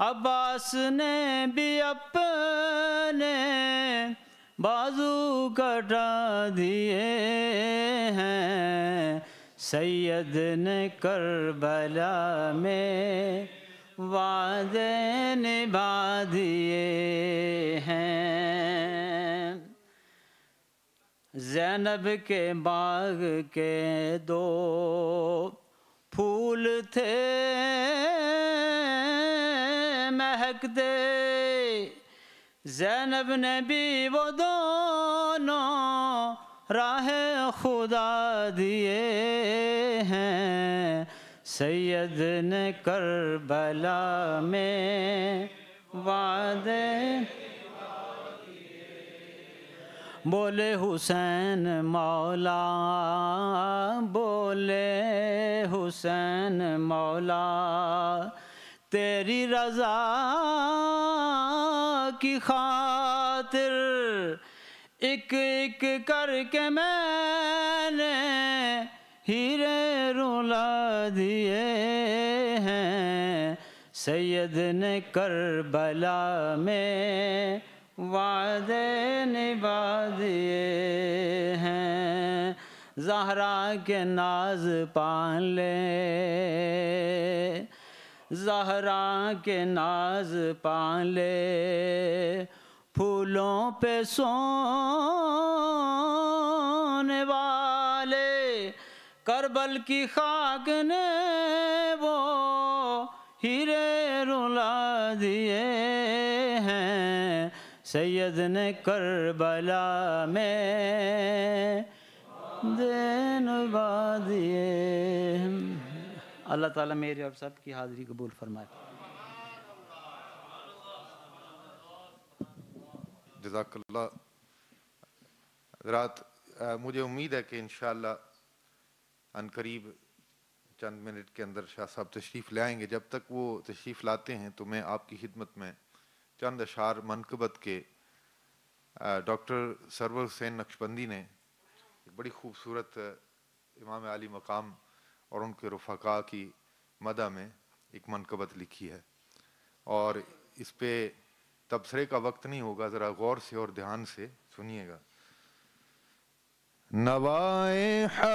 عباس نے بھی اپنے بازو کٹا دیے ہیں, سید نے کربلا میں وعدے نبھا دیے ہیں. زینب کے باغ کے 2 پھول تھے مہکتے, زینب نے بھی وہ دونوں راہ خدا دیے ہیں, سید نے کربلا میں وعدے. بولے حسین مولا, بولے حسین مولا, تیری رضا کی خاطر ایک ایک کر کے میں نے ہیرے رلا دیے ہیں, سید نے کربلا میں وعدے نبھا دیے ہیں. زہرا کے ناز پالے, زہرا کے ناز پالے, پھولوں پہ سونے والے, کربل کی خاک نے وہ ہیرے رلا دیے ہیں سید نے کربلا میں دین بادیے. اللہ تعالیٰ میرے اور سب کی حاضری قبول فرمائے. جزاک اللہ. حضرات مجھے امید ہے کہ انشاءاللہ ان قریب چند منٹ کے اندر شاہ صاحب تشریف لے آئیں گے. جب تک وہ تشریف لاتے ہیں تو میں آپ کی خدمت میں چند اشعار منقبت کے ڈاکٹر سرور حسین نقشبندی نے ایک بڑی خوبصورت امام عالی مقام اور ان کے رفقاء کی مدح میں ایک منقبت لکھی ہے، اور اس پہ تبصرے کا وقت نہیں ہوگا، ذرا غور سے اور دھیان سے سنیے گا. نوائے حق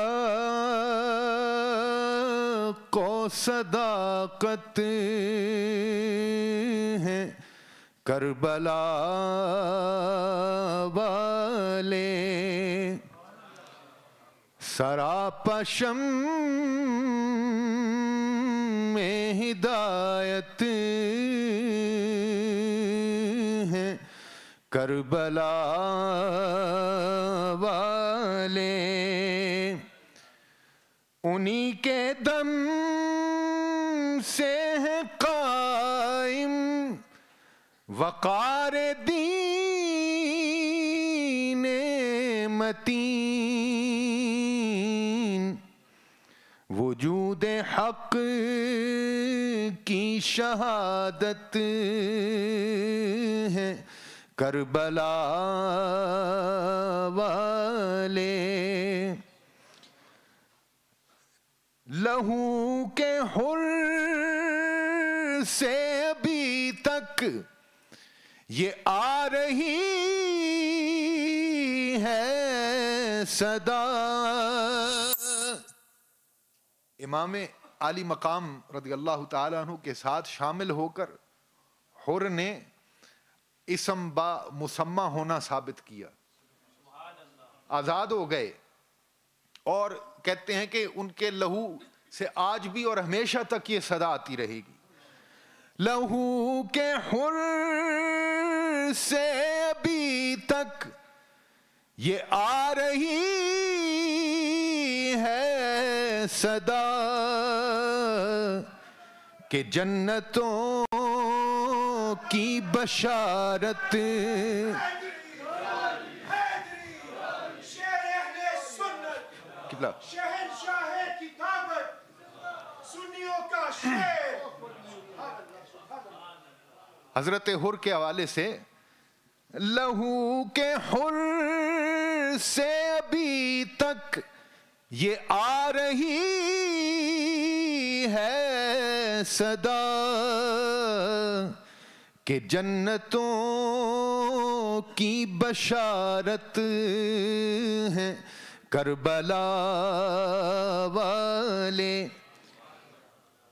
و صداقت ہیں کربلا والے، سراپا شمع ہدایت ہیں کربلا والے، انہی کے دم سے ہے قائم وقار دین متین، وجود حق کی شہادت ہے کربلا والے، لہو کے حر سے ابھی تک یہ آ رہی ہے صدا. امام عالی مقام رضی اللہ تعالیٰ عنہ کے ساتھ شامل ہو کر حر نے اسم با مسمہ ہونا ثابت کیا، آزاد ہو گئے، اور کہتے ہیں کہ ان کے لہو سے آج بھی اور ہمیشہ تک یہ صدا آتی رہے گی. لہو کے حر سے ابھی تک یہ آ رہی ہے صدا کہ جنتوں کی بشارت. شہنشاہ کتابت سنیوں کا شعر. حضرت حر کے حوالے سے لہو کے حر سے ابھی تک یہ آ رہی ہے صدا کہ جنتوں کی بشارت ہے کربلا والے.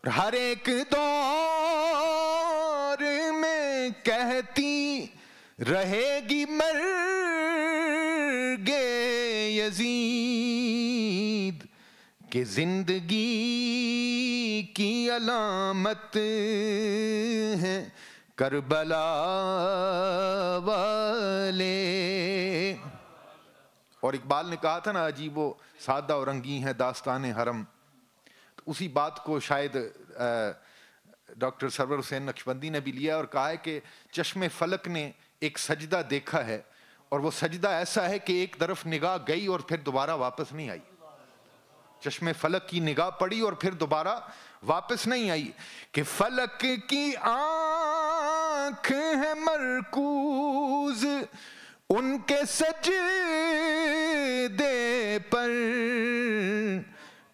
ہر ایک دور میں کہتی رہے گی مرگ یزید کہ زندگی کی علامت ہے کربلا والے. اور اقبال نے کہا تھا نا عجیب و سادہ اور رنگین ہے داستان حرم، تو اسی بات کو شاید ڈاکٹر سرور حسین نقشبندی نے بھی لیا اور کہا ہے کہ چشم فلک نے ایک سجدہ دیکھا ہے، اور وہ سجدہ ایسا ہے کہ ایک طرف نگاہ گئی اور پھر دوبارہ واپس نہیں آئی. چشم فلک کی نگاہ پڑی اور پھر دوبارہ واپس نہیں آئی کہ فلک کی آنکھ ہے مرکوز ان کے سجدے پر،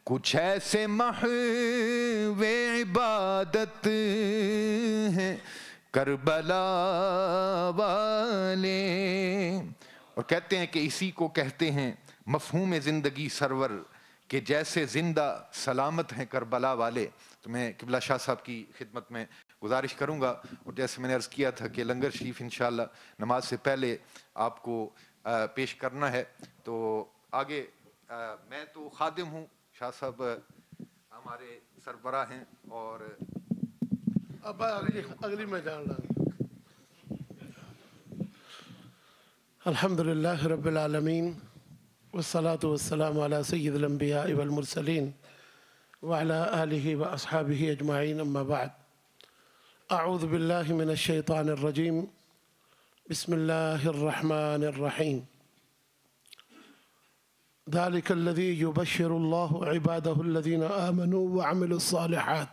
کچھ ایسے محو عبادت ہیں کربلا والے. اور کہتے ہیں کہ اسی کو کہتے ہیں مفہوم زندگی سرور، کہ جیسے زندہ سلامت ہیں کربلا والے. تو میں قبلہ شاہ صاحب کی خدمت میں گزارش کروں گا، اور جیسے میں نے عرض کیا تھا کہ لنگر شریف انشاءاللہ نماز سے پہلے آپ کو پیش کرنا ہے. تو آگے میں تو خادم ہوں، شاہ صاحب ہمارے سربراہ ہیں، اور اب اگلی میں جان رہا ہوں. الحمدللہ رب العالمین والصلاة والسلام على سید الانبیاء والمرسلین وعلى آلہ واصحابہ اجمعین اما بعد. اعوذ باللہ من الشیطان الرجیم. بسم اللہ الرحمن الرحیم. ذلك الذي يبشر الله عباده الذين آمنوا وعملوا الصالحات.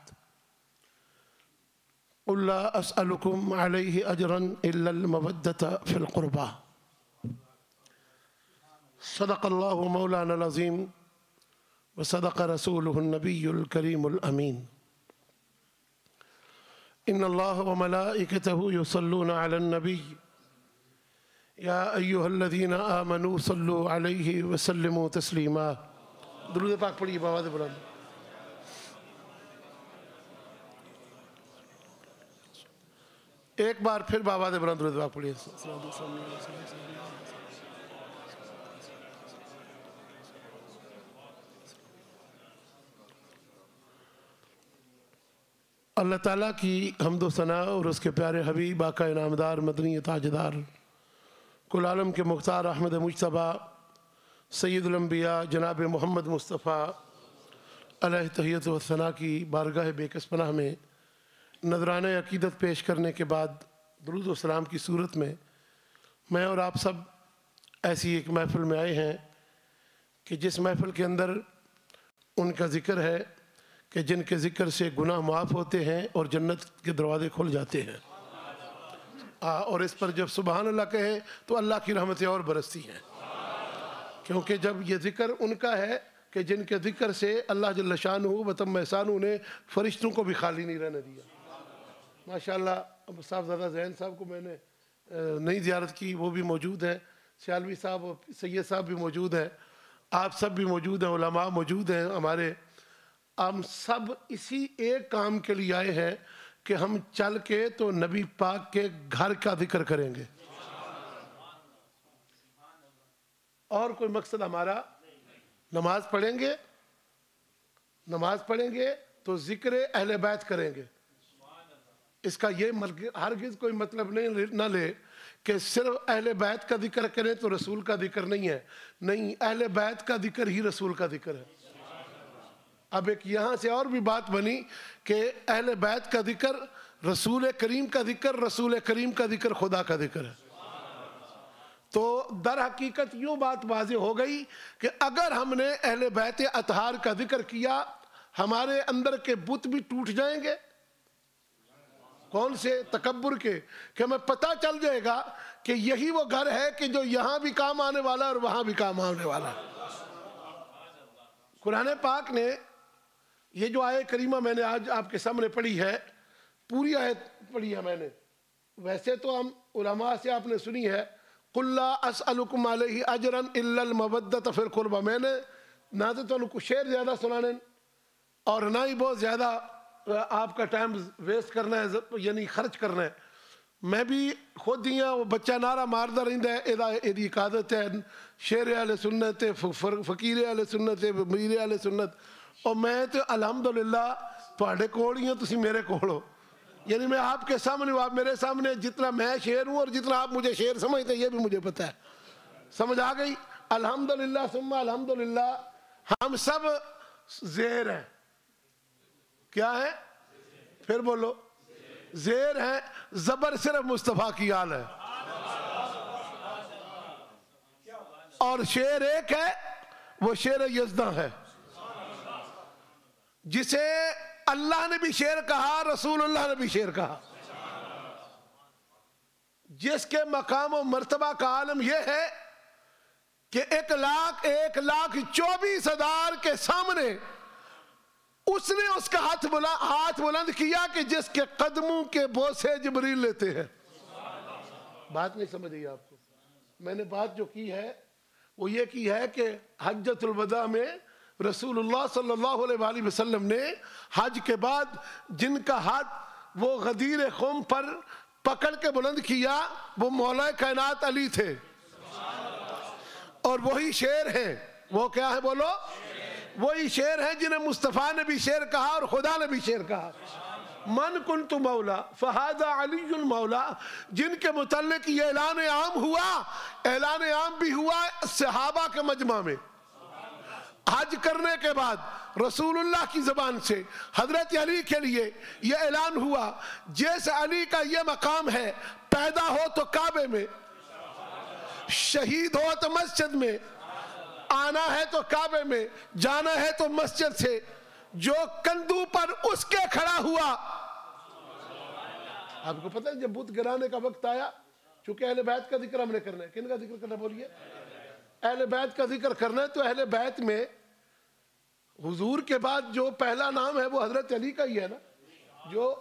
قل لا أسألكم عليه أجرا إلا المودة في القربى. صدق الله مولانا العظيم وصدق رسوله النبي الكريم الأمين. إن الله وملائكته يصلون على النبي يا أيها الذين آمنوا صلوا عليه وسلموا تسليما. درود پاک پڑھیے بآواز بلند. ایک بار پھر بآواز بلند درود پاک پڑھیے. اللہ تعالیٰ کی حمد و ثنا اور اس کے پیارے حبیب آقا انعامدار مدنی تاجدار کل عالم کے مختار احمد مجتبیٰ سید الانبیاء جناب محمد مصطفیٰ علیہ تحیت و ثنا کی بارگاہ بے کس پناہ میں نذرانہ عقیدت پیش کرنے کے بعد درود و سلام کی صورت میں اور آپ سب ایسی ایک محفل میں آئے ہیں کہ جس محفل کے اندر ان کا ذکر ہے کہ جن کے ذکر سے گناہ معاف ہوتے ہیں اور جنت کے دروازے کھل جاتے ہیں. اور اس پر جب سبحان اللہ کہیں تو اللہ کی رحمتیں اور برستی ہیں، کیونکہ جب یہ ذکر ان کا ہے کہ جن کے ذکر سے اللہ جل شانہ و تم احسانہ نے فرشتوں کو بھی خالی نہیں رہنے دیا. ماشاءاللہ صاحبزادہ زین صاحب کو میں نے نئی زیارت کی، وہ بھی موجود ہیں. سیالوی صاحب اور سید صاحب بھی موجود ہیں، آپ سب بھی موجود ہیں، علماء موجود ہیں ہمارے. ہم سب اسی ایک کام کے لیے آئے ہیں کہ ہم چل کے تو نبی پاک کے گھر کا ذکر کریں گے، اور کوئی مقصد ہمارا. نماز پڑھیں گے تو ذکر اہل بیت کریں گے. اس کا یہ ہرگز کوئی مطلب نہ لے کہ صرف اہل بیت کا ذکر کریں تو رسول کا ذکر نہیں ہے. نہیں، اہل بیت کا ذکر ہی رسول کا ذکر ہے. اب ایک یہاں سے اور بھی بات بنی کہ اہل بیت کا ذکر رسول کریم کا ذکر، رسول کریم کا ذکر خدا کا ذکر ہے. تو در حقیقت یوں بات واضح ہو گئی کہ اگر ہم نے اہل بیت اطہار کا ذکر کیا ہمارے اندر کے بت بھی ٹوٹ جائیں گے. کون سے؟ تکبر کے، کہ ہمیں پتہ چل جائے گا کہ یہی وہ گھر ہے کہ جو یہاں بھی کام آنے والا اور وہاں بھی کام آنے والا. قرآن پاک نے یہ جو آیت کریمہ میں نے آج آپ کے سامنے پڑھی ہے، پوری آیت پڑھی ہے میں نے. ویسے تو ہم علماء سے آپ نے سنی ہے قُلْ لَا أَسْأَلُكُمْ عَلَيْهِ أَجْرًا إِلَّا الْمَوَدَّةَ فِي الْقُرْبَى. میں نے نہ تو تمہیں کو شعر زیادہ سنانے اور نہ ہی بہت زیادہ آپ کا ٹائم ویسٹ کرنا ہے، یعنی خرچ کرنا ہے. میں بھی خود ہی وہ بچہ نعرہ ماردا رہندا ہے ایدی عادت ہے. شعر اہل سنت ہے، فقیر اہل سنت ہے، میر اہل سنت. اور میں تو الحمدللہ تواڈے کول ہی ہوں، تسی میرے کول ہو. یعنی میں آپ کے سامنے ہوں، آپ میرے سامنے. جتنا میں شعر ہوں اور جتنا آپ مجھے شعر سمجھتے ہیں یہ بھی مجھے پتہ ہے. سمجھ آ گئی؟ الحمدللہ ثم الحمدللہ. ہم سب زیر ہیں. کیا ہے؟ پھر بولو. زیر ہیں. زبر صرف مصطفیٰ کی آل ہے. اور شعر ایک ہے، وہ شعر یزداں ہے، جسے اللہ نے بھی شعر کہا، رسول اللہ نے بھی شعر کہا. جس کے مقام و مرتبہ کا عالم یہ ہے کہ 1,24,000 کے سامنے اس نے اس کا ہاتھ بلند کیا کہ جس کے قدموں کے بوسے جبریل لیتے ہیں. بات نہیں سمجھ رہی آپ کو؟ میں نے بات جو کی ہے وہ یہ کی ہے کہ حجۃ الوداع میں رسول اللہ صلی اللہ علیہ وآلہ وسلم نے حج کے بعد جن کا ہاتھ وہ غدیر قوم پر پکڑ کے بلند کیا وہ مولا کائنات علی تھے. اور وہی شعر ہیں. وہ کیا ہے بولو؟ وہی شعر ہیں جنہیں مصطفیٰ نے بھی شعر کہا اور خدا نے بھی شعر کہا. من کنت مولا فہذا علی المولا، جن کے متعلق یہ اعلان عام ہوا، اعلان عام بھی ہوا صحابہ کے مجمع میں حج کرنے کے بعد رسول اللہ کی زبان سے حضرت علی کے لیے یہ اعلان ہوا، جیسے علی کا یہ مقام ہے، پیدا ہو تو کعبے میں، شہید ہو تو مسجد میں، آنا ہے تو کعبے میں، جانا ہے تو مسجد سے، جو کندھوں پر اس کے کھڑا ہوا۔ آپ کو پتہ ہے جب بت گرانے کا وقت آیا، چونکہ اہل بیت کا ذکر ہم نے کرنا ہے، کن کا ذکر کرنا بولیے؟ اہل بیت کا ذکر کرنا ہے، تو اہل بیت میں حضور کے بعد جو پہلا نام ہے وہ حضرت علی کا ہی ہے نا، جو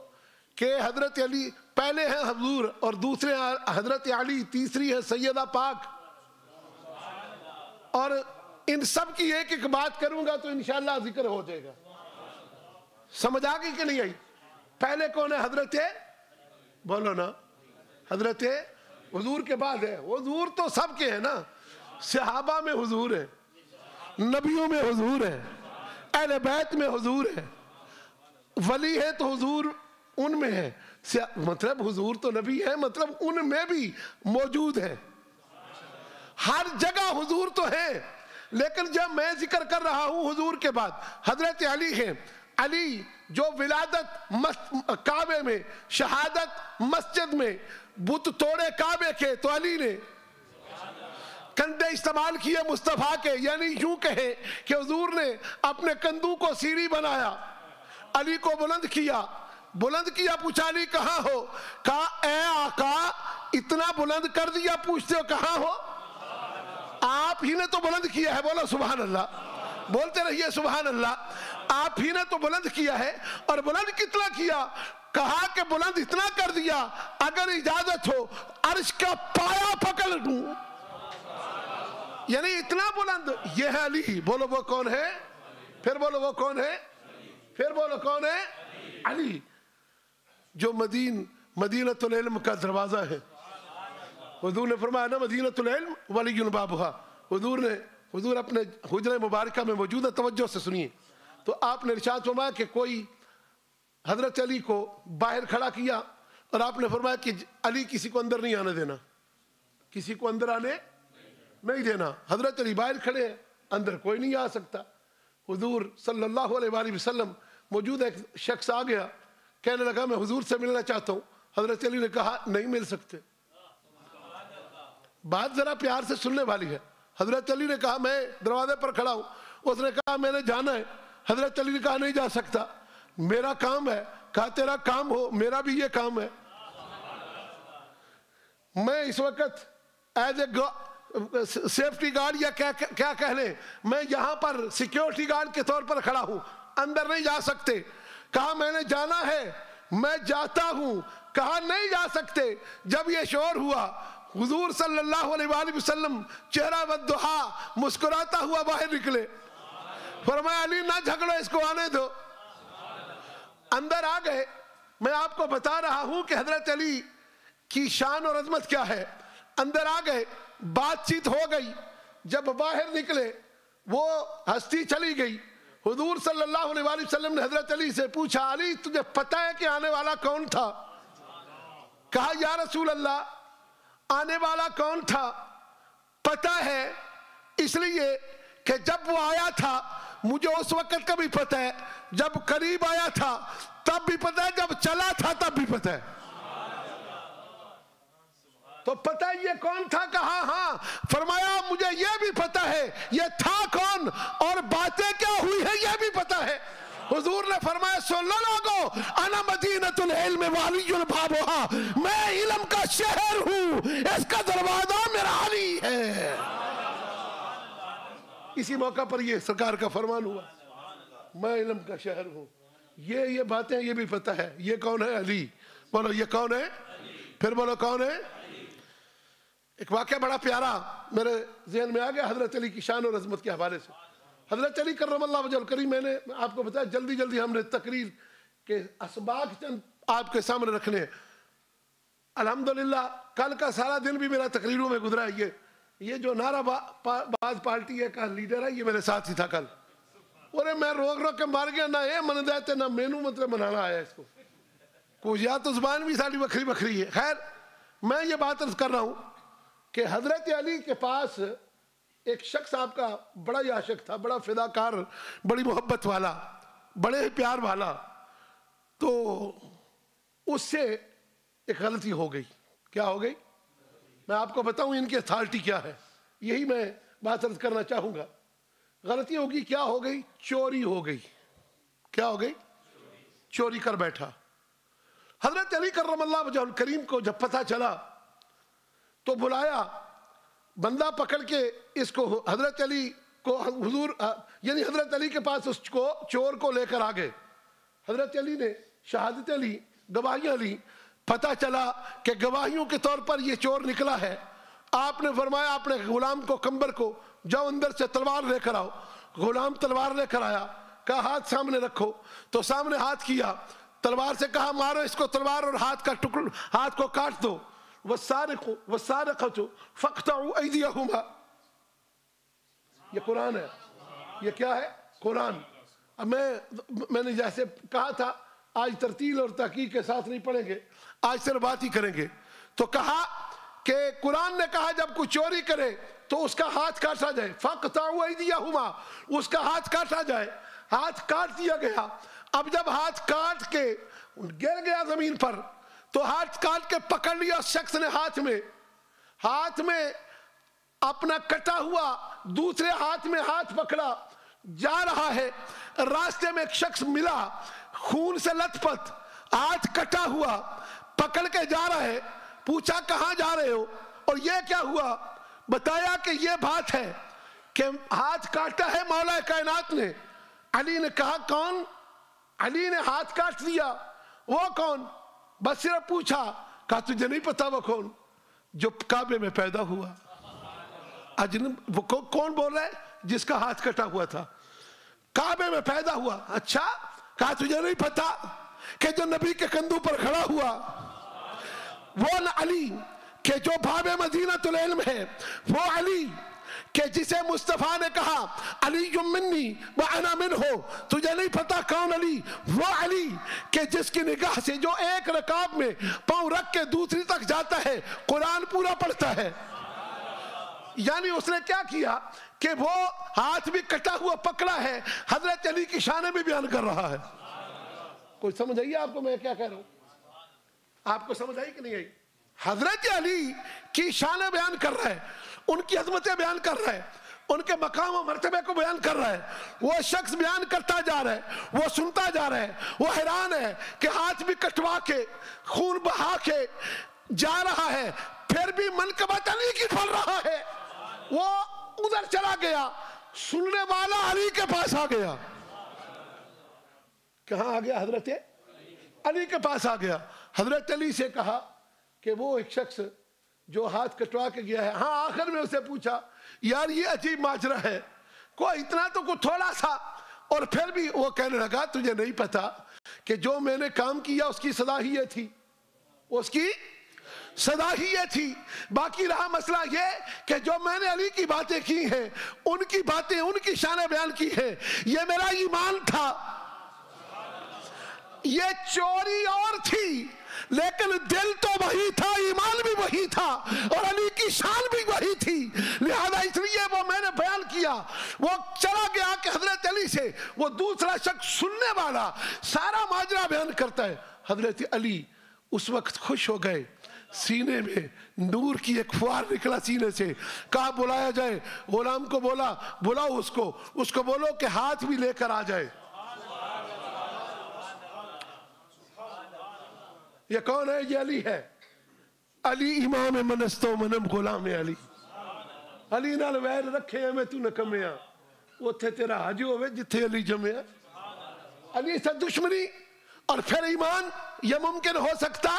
کہ حضرت علی پہلے ہیں حضور، اور دوسرے حضرت علی، تیسری ہے سیدہ پاک۔ اور ان سب کی ایک ایک بات کروں گا تو انشاءاللہ ذکر ہو جائے گا۔ سمجھ آ گئی کہ نہیں آئی؟ پہلے کون ہے؟ حضرت، بولو نا، حضرت حضور کے بعد ہے۔ حضور تو سب کے ہیں نا، صحابہ میں حضور ہے، نبیوں میں حضور ہے، اہل بیت میں حضور ہے، ولی ہے تو حضور ان میں ہے، مطلب حضور تو نبی ہے، مطلب ان میں بھی موجود ہے، ہر جگہ حضور تو ہے۔ لیکن جب میں ذکر کر رہا ہوں حضور کے بعد حضرت علی ہے، علی جو ولادت کعبے میں، شہادت مسجد میں، بت توڑے کعبے کے تو علی نے، کندھے استعمال کیے مصطفیٰ کے، یعنی یوں کہیں کہ حضور نے اپنے کندھوں کو سیڑھی بنایا، علی کو بلند کیا، پوچھا علی کہاں ہو؟ کہا اے آقا اتنا بلند کر دیا، پوچھتے ہو کہاں ہو؟ آپ ہی نے تو بلند کیا ہے، بولو سبحان اللہ، بولتے رہیے سبحان اللہ، آپ ہی نے تو بلند کیا ہے، اور بلند کتنا کیا؟ کہا کہ بلند اتنا کر دیا اگر اجازت ہو عرش کا پایا پکڑ لوں، یعنی اتنا بلند۔ یہ ہے علی، بولو وہ کون ہے؟ پھر بولو وہ کون ہے؟ پھر بولو کون ہے؟ علی، جو مدینۃ العلم کا دروازہ ہے۔ حضور نے فرمایا نا مدینۃ العلم ولی بابھا، حضور اپنے حجرہ مبارکہ میں موجود ہے، توجہ سے سنیے، تو آپ نے ارشاد فرمایا کہ کوئی حضرت علی کو باہر کھڑا کیا، اور آپ نے فرمایا کہ علی کسی کو اندر نہیں آنے دینا، کسی کو اندر آنے نہیں دینا۔ حضرت علی باہر کھڑے ہیں، اندر کوئی نہیں آ سکتا۔ حضور صلی اللہ علیہ وآلہ وسلم موجود ایک شخص آ گیا، کہنے لگا میں حضور سے ملنا چاہتا ہوں۔ حضرت علی نے کہا نہیں مل سکتے۔ بات ذرا پیار سے سننے والی ہے۔ حضرت علی نے کہا میں دروازے پر کھڑا ہوں، اس نے کہا میں نے جانا ہے۔ حضرت علی نے کہا نہیں جا سکتا، میرا کام ہے۔ کہا تیرا کام ہو، میرا بھی یہ کام ہے۔ میں اس وقت ایز اے سیفٹی گارڈ یا کیا کہہ لیں، میں یہاں پر سیکیورٹی گارڈ کے طور پر کھڑا ہوں، اندر نہیں جا سکتے۔ کہا میں نے جانا ہے، میں جاتا ہوں۔ کہا نہیں جا سکتے۔ جب یہ شور ہوا، حضور صلی اللہ علیہ وآلہ وسلم چہرہ والضحا مسکراتا ہوا باہر نکلے۔ فرمایا علی نہ جھگڑو، اس کو آنے دو۔ اندر آ گئے۔ میں آپ کو بتا رہا ہوں کہ حضرت علی کی شان اور عظمت کیا ہے۔ اندر آ گئے، بات چیت ہو گئی۔ جب باہر نکلے وہ ہستی چلی گئی۔ حضور صلی اللہ علیہ وآلہ وسلم نے حضرت علی سے پوچھا علی تجھے پتہ ہے کہ آنے والا کون تھا؟ کہا یا رسول اللہ آنے والا کون تھا پتہ ہے، اس لیے کہ جب وہ آیا تھا مجھے اس وقت کا بھی پتہ ہے، جب قریب آیا تھا تب بھی پتہ ہے، جب چلا تھا تب بھی پتہ ہے۔ تو پتہ یہ کون تھا؟ کہا ہاں۔ فرمایا مجھے یہ بھی پتہ ہے یہ تھا کون اور باتیں کیا ہوئی ہیں یہ بھی پتہ ہے۔ حضور نے فرمایا سن لو لوگو انا مدینۃ العلم وعلی بابھا، میں علم کا شہر ہوں، اس کا دروازہ میرا علی ہے۔ اسی موقع پر یہ سرکار کا فرمان ہوا میں علم کا شہر ہوں۔ یہ باتیں یہ بھی پتہ ہے۔ یہ کون ہے؟ علی۔ بولو یہ کون ہے؟ پھر بولو کون ہے؟ ایک واقعہ بڑا پیارا میرے ذہن میں آ گیا حضرت علی کی شان اور عظمت کے حوالے سے۔ حضرت علی کرم اللہ وجہ الکریم، میں نے آپ کو بتایا جلدی ہم نے تقریر کے اسباق چند آپ کے سامنے رکھنے ہیں۔ الحمدللہ کل کا سارا دن بھی میرا تقریروں میں گزرا ہے۔ یہ جو نعرہ باز پارٹی ہے کا لیڈر ہے، یہ میرے ساتھ ہی تھا کل۔ اور میں روک کے مار گیا، نہ یہ من دیتے نہ مینو مطلب منانا آیا اس کو۔ کچھ یا تو زبان بھی ساری بکھری بکھری ہے. خیر میں یہ بات عرض کر رہا ہوں کہ حضرت علی کے پاس ایک شخص آپ کا بڑا ہی عاشق تھا, بڑا فداکار, بڑی محبت والا, بڑے ہی پیار والا. تو اس سے ایک غلطی ہو گئی. کیا ہو گئی؟ میں آپ کو بتاؤں ان کی اتھارٹی کیا ہے, یہی میں بات عرض کرنا چاہوں گا. غلطی ہوگی, کیا ہو گئی؟ چوری ہو گئی. کیا ہو گئی؟ چوری کر بیٹھا. حضرت علی کرم اللہ وجہہ الکریم کو جب پتہ چلا تو بلایا, بندہ پکڑ کے اس کو حضرت علی کو حضور یعنی حضرت علی کے پاس اس کو چور کو لے کر آ گئے. حضرت علی نے شہادتیں لی, گواہیاں لی, پتہ چلا کہ گواہیوں کے طور پر یہ چور نکلا ہے. آپ نے فرمایا اپنے غلام کو, کمبر کو, جاؤ اندر سے تلوار لے کر آؤ. غلام تلوار لے کر آیا, کہا ہاتھ سامنے رکھو, تو سامنے ہاتھ کیا, تلوار سے کہا مارو اس کو تلوار اور ہاتھ کا ٹکڑ, ہاتھ کو کاٹ دو. والسارقة فاقطعوا أيديهما. یہ قرآن ہے. یہ کیا ہے؟ قرآن. اب میں نے جیسے کہا تھا آج ترتیل اور تحقیق کے ساتھ نہیں پڑھیں گے, آج صرف بات ہی کریں گے. تو کہا کہ قرآن نے کہا جب کوئی چوری کرے تو اس کا ہاتھ کاٹا جائے. فاقطعوا أيديهما, اس کا ہاتھ کاٹا جائے. ہاتھ کاٹ دیا گیا. اب جب ہاتھ کاٹ کے گر گیا زمین پر تو ہاتھ کاٹ کے پکڑ لیا اس شخص نے, ہاتھ میں اپنا کٹا ہوا, دوسرے ہاتھ میں ہاتھ پکڑا, جا رہا ہے. راستے میں ایک شخص ملا, خون سے لت پت, ہاتھ کٹا ہوا, پکڑ کے جا رہا ہے. پوچھا کہاں جا رہے ہو اور یہ کیا ہوا؟ بتایا کہ یہ بات ہے کہ ہاتھ کاٹا ہے مولا کائنات نے. علی نے کہا کون؟ علی نے ہاتھ کاٹ دیا. وہ کون؟ بس صرف پوچھا, کہا تجھے نہیں پتا وہ کون؟ جو کعبے میں پیدا ہوا. وہ کون بول رہا ہے؟ جس کا ہاتھ کٹا ہوا تھا, کعبے میں پیدا ہوا. اچھا, کہا تجھے نہیں پتا کہ جو نبی کے کندھوں پر کھڑا ہوا وہ علی کہ جو باب مدینۃ العلم ہے, وہ علی کہ جسے مصطفیٰ نے کہا علی منی وانا منہ. تجھے نہیں پتا کون علی؟ وہ علی کہ جس کی نگاہ سے جو ایک رکاب میں پاؤں رکھ کے دوسری تک جاتا ہے قرآن پورا پڑھتا ہے. یعنی اس نے کیا کیا کہ وہ ہاتھ بھی کٹا ہوا پکڑا ہے, حضرت علی کی شان بھی بیان کر رہا ہے. کوئی سمجھ آئیے آپ کو میں کیا کہہ رہا ہوں؟ آپ کو سمجھ آئی کہ نہیں آئی؟ حضرت علی کی شان بیان کر رہا ہے, ان کی عظمتیں بیان کر رہا ہے, ان کے مقام و مرتبے کو بیان کر رہا ہے. وہ شخص بیان کرتا جا رہا ہے, وہ سنتا جا رہا ہے, وہ حیران ہے کہ ہاتھ بھی کٹوا کے خون بہا کے جا رہا ہے, پھر بھی منقبت علی کی پھل رہا ہے. وہ ادھر چلا گیا, سننے والا علی کے پاس آ گیا. کہاں آ گیا؟ حضرت علی کے پاس آ گیا. حضرت علی سے کہا کہ وہ ایک شخص جو ہاتھ کٹوا کے گیا ہے. ہاں, آخر میں اسے پوچھا یار یہ عجیب ماجرا ہے, کوئی اتنا تو کوئی تھوڑا سا, اور پھر بھی وہ کہنے لگا تجھے نہیں پتا کہ جو میں نے کام کیا اس کی سزا ہی یہ تھی, اس کی سزا ہی یہ تھی. باقی رہا مسئلہ یہ کہ جو میں نے علی کی باتیں کی ہیں, ان کی باتیں, ان کی شانیں بیان کی ہیں, یہ میرا ایمان تھا. یہ چوری اور تھی لیکن دل تو وہی تھا, ایمان بھی وہی تھا, اور علی کی شان بھی وہی تھی. لہذا اس لیے وہ میں نے بیان کیا. وہ چلا گیا کہ حضرت علی سے وہ دوسرا شخص سننے والا سارا ماجرا بیان کرتا ہے. حضرت علی اس وقت خوش ہو گئے, سینے میں نور کی ایک فوار نکلا سینے سے. کہا بلایا جائے. غلام کو بولا بلاؤ اس کو بولو کہ ہاتھ بھی لے کر آ جائے. یہ کون ہے؟ یہ علی ہے. علی امام منستو منم غلام علی. علی نال ویر رکھے میں تو نکمیا, اوتھے تیرا حج ہوئے جتھے علی جمیا. علی سے دشمنی اور پھر ایمان, یہ ممکن ہو سکتا؟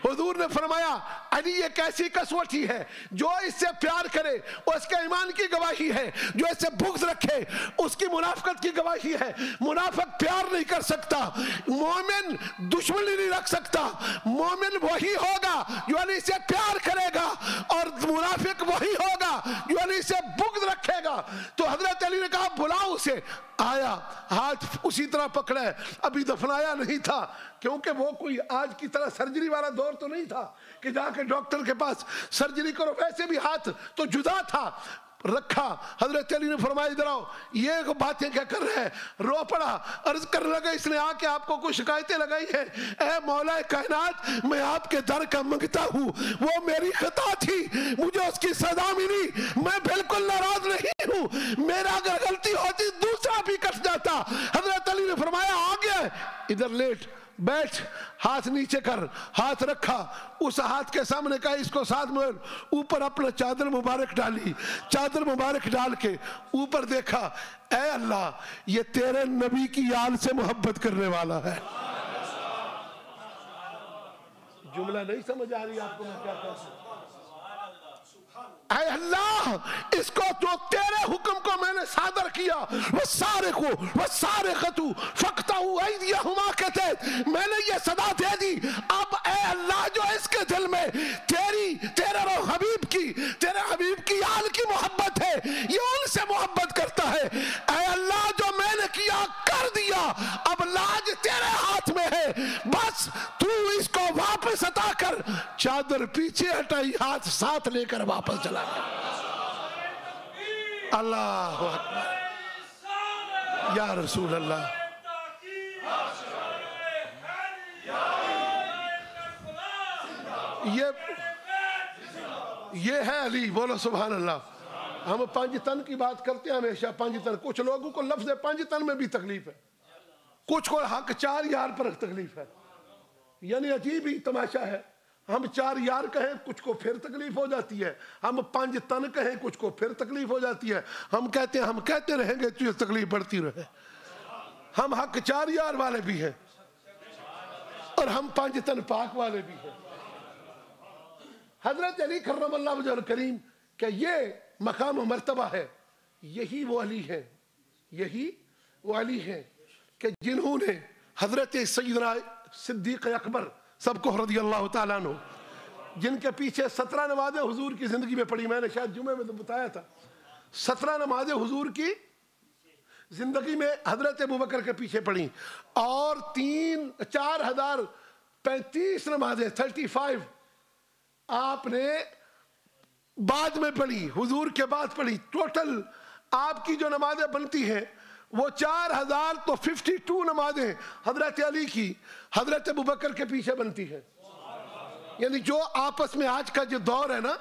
حضور نے فرمایا علی ایک ایسی کسوٹی ہے, جو اس سے پیار کرے اس کے ایمان کی گواہی ہے, جو اس سے بغض رکھے اس کی منافقت کی گواہی ہے. منافق پیار نہیں کر سکتا, مومن دشمنی نہیں رکھ سکتا. مومن وہی ہوگا جو علی سے پیار کرے گا, اور منافق وہی ہوگا جو علی سے بغض رکھے گا. تو حضرت علی نے کہا بلاؤ اسے. آیا, ہاتھ اسی طرح پکڑا ہے, ابھی دفنایا نہیں تھا, کیونکہ وہ کوئی آج کی طرح سرجری والا دور تو نہیں تھا کہ جا کے ڈاکٹر کے پاس سرجری کرو, ویسے بھی ہاتھ تو جدا تھا. رکھا. حضرت علی نے فرمایا ادھر آؤ, یہ باتیں کیا کر رہے ہیں؟ رو پڑا, عرض کرنے لگا اس نے آ کے آپ کو کچھ شکایتیں لگائی ہیں. اے مولا کائنات, میں آپ کے در کا منگتا ہوں, وہ میری خطا تھی, مجھے اس کی سزا ملی, میں بالکل ناراض نہیں ہوں, میرا اگر غلطی ہوتی دوسرا بھی کٹ جاتا. حضرت علی نے فرمایا آ گیا ہے, ادھر لیٹ, بیٹھ, ہاتھ نیچے کر. ہاتھ رکھا, اس ہاتھ کے سامنے کہا اس کو ساتھ میں اوپر اپنا چادر مبارک ڈالی. چادر مبارک ڈال کے اوپر دیکھا, اے اللہ یہ تیرے نبی کی آل سے محبت کرنے والا ہے. جملہ نہیں سمجھ آ رہی آپ کو میں کیا کہتا ہوں؟ اے اللہ اس کو جو تیرے حکم کو میں نے صادر کیا, وَالسَّارِقُ وَالسَّارِقَةُ فَاقْطَعُوا أَيْدِيَهُمَا, کہتے میں نے یہ صدا دے دی. اب اے اللہ جو اس کے دل میں تیرے حبیب کی آل کی محبت ہے, یہ ان سے محبت کرتا ہے. اے اللہ جو میں نے کیا کر دیا, اب لاج تیرے ہاتھ میں ہے, بس تو اس کو واپس عطا کر. چادر پیچھے ہٹائی, ہاتھ ساتھ لے کر واپس چلا گیا. اللہ اکبر, یا رسول اللہ. یہ ہے علی, بولو سبحان اللہ. ہم پانچ تن کی بات کرتے ہیں ہمیشہ, پانچ تن. کچھ لوگوں کو لفظ پانچ تن میں بھی تکلیف ہے, کچھ کو حق 4 یار پر تکلیف ہے. یعنی عجیب ہی تماشا ہے. ہم 4 یار کہیں کچھ کو پھر تکلیف ہو جاتی ہے, ہم 5 تن کہیں کچھ کو پھر تکلیف ہو جاتی ہے. ہم کہتے ہیں ہم کہتے رہیں گے تو تکلیف بڑھتی رہے. ہم حق 4 یار والے بھی ہیں اور ہم 5 تن پاک والے بھی ہیں. حضرت علی کرم اللہ وجہ الکریم کہ یہ مقام و مرتبہ ہے, یہی وہ علی ہیں کہ جنہوں نے حضرت سیدنا صدیق اکبر سب کو رضی اللہ تعالیٰ عنہ, جن کے پیچھے 17 نمازیں حضور کی زندگی میں پڑھی. میں نے شاید جمعے میں تو بتایا تھا, 17 نمازیں حضور کی زندگی میں حضرت ابوبکر کے پیچھے پڑھی, اور 4035 نمازیں 35 آپ نے بعد میں پڑھی, حضور کے بعد پڑھی. ٹوٹل آپ کی جو نمازیں بنتی ہیں وہ 4000 تو 52 نمازیں حضرت علی کی حضرت ابوبکر کے پیچھے بنتی ہیں. یعنی جو آپس میں آج کا جو دور ہے نا,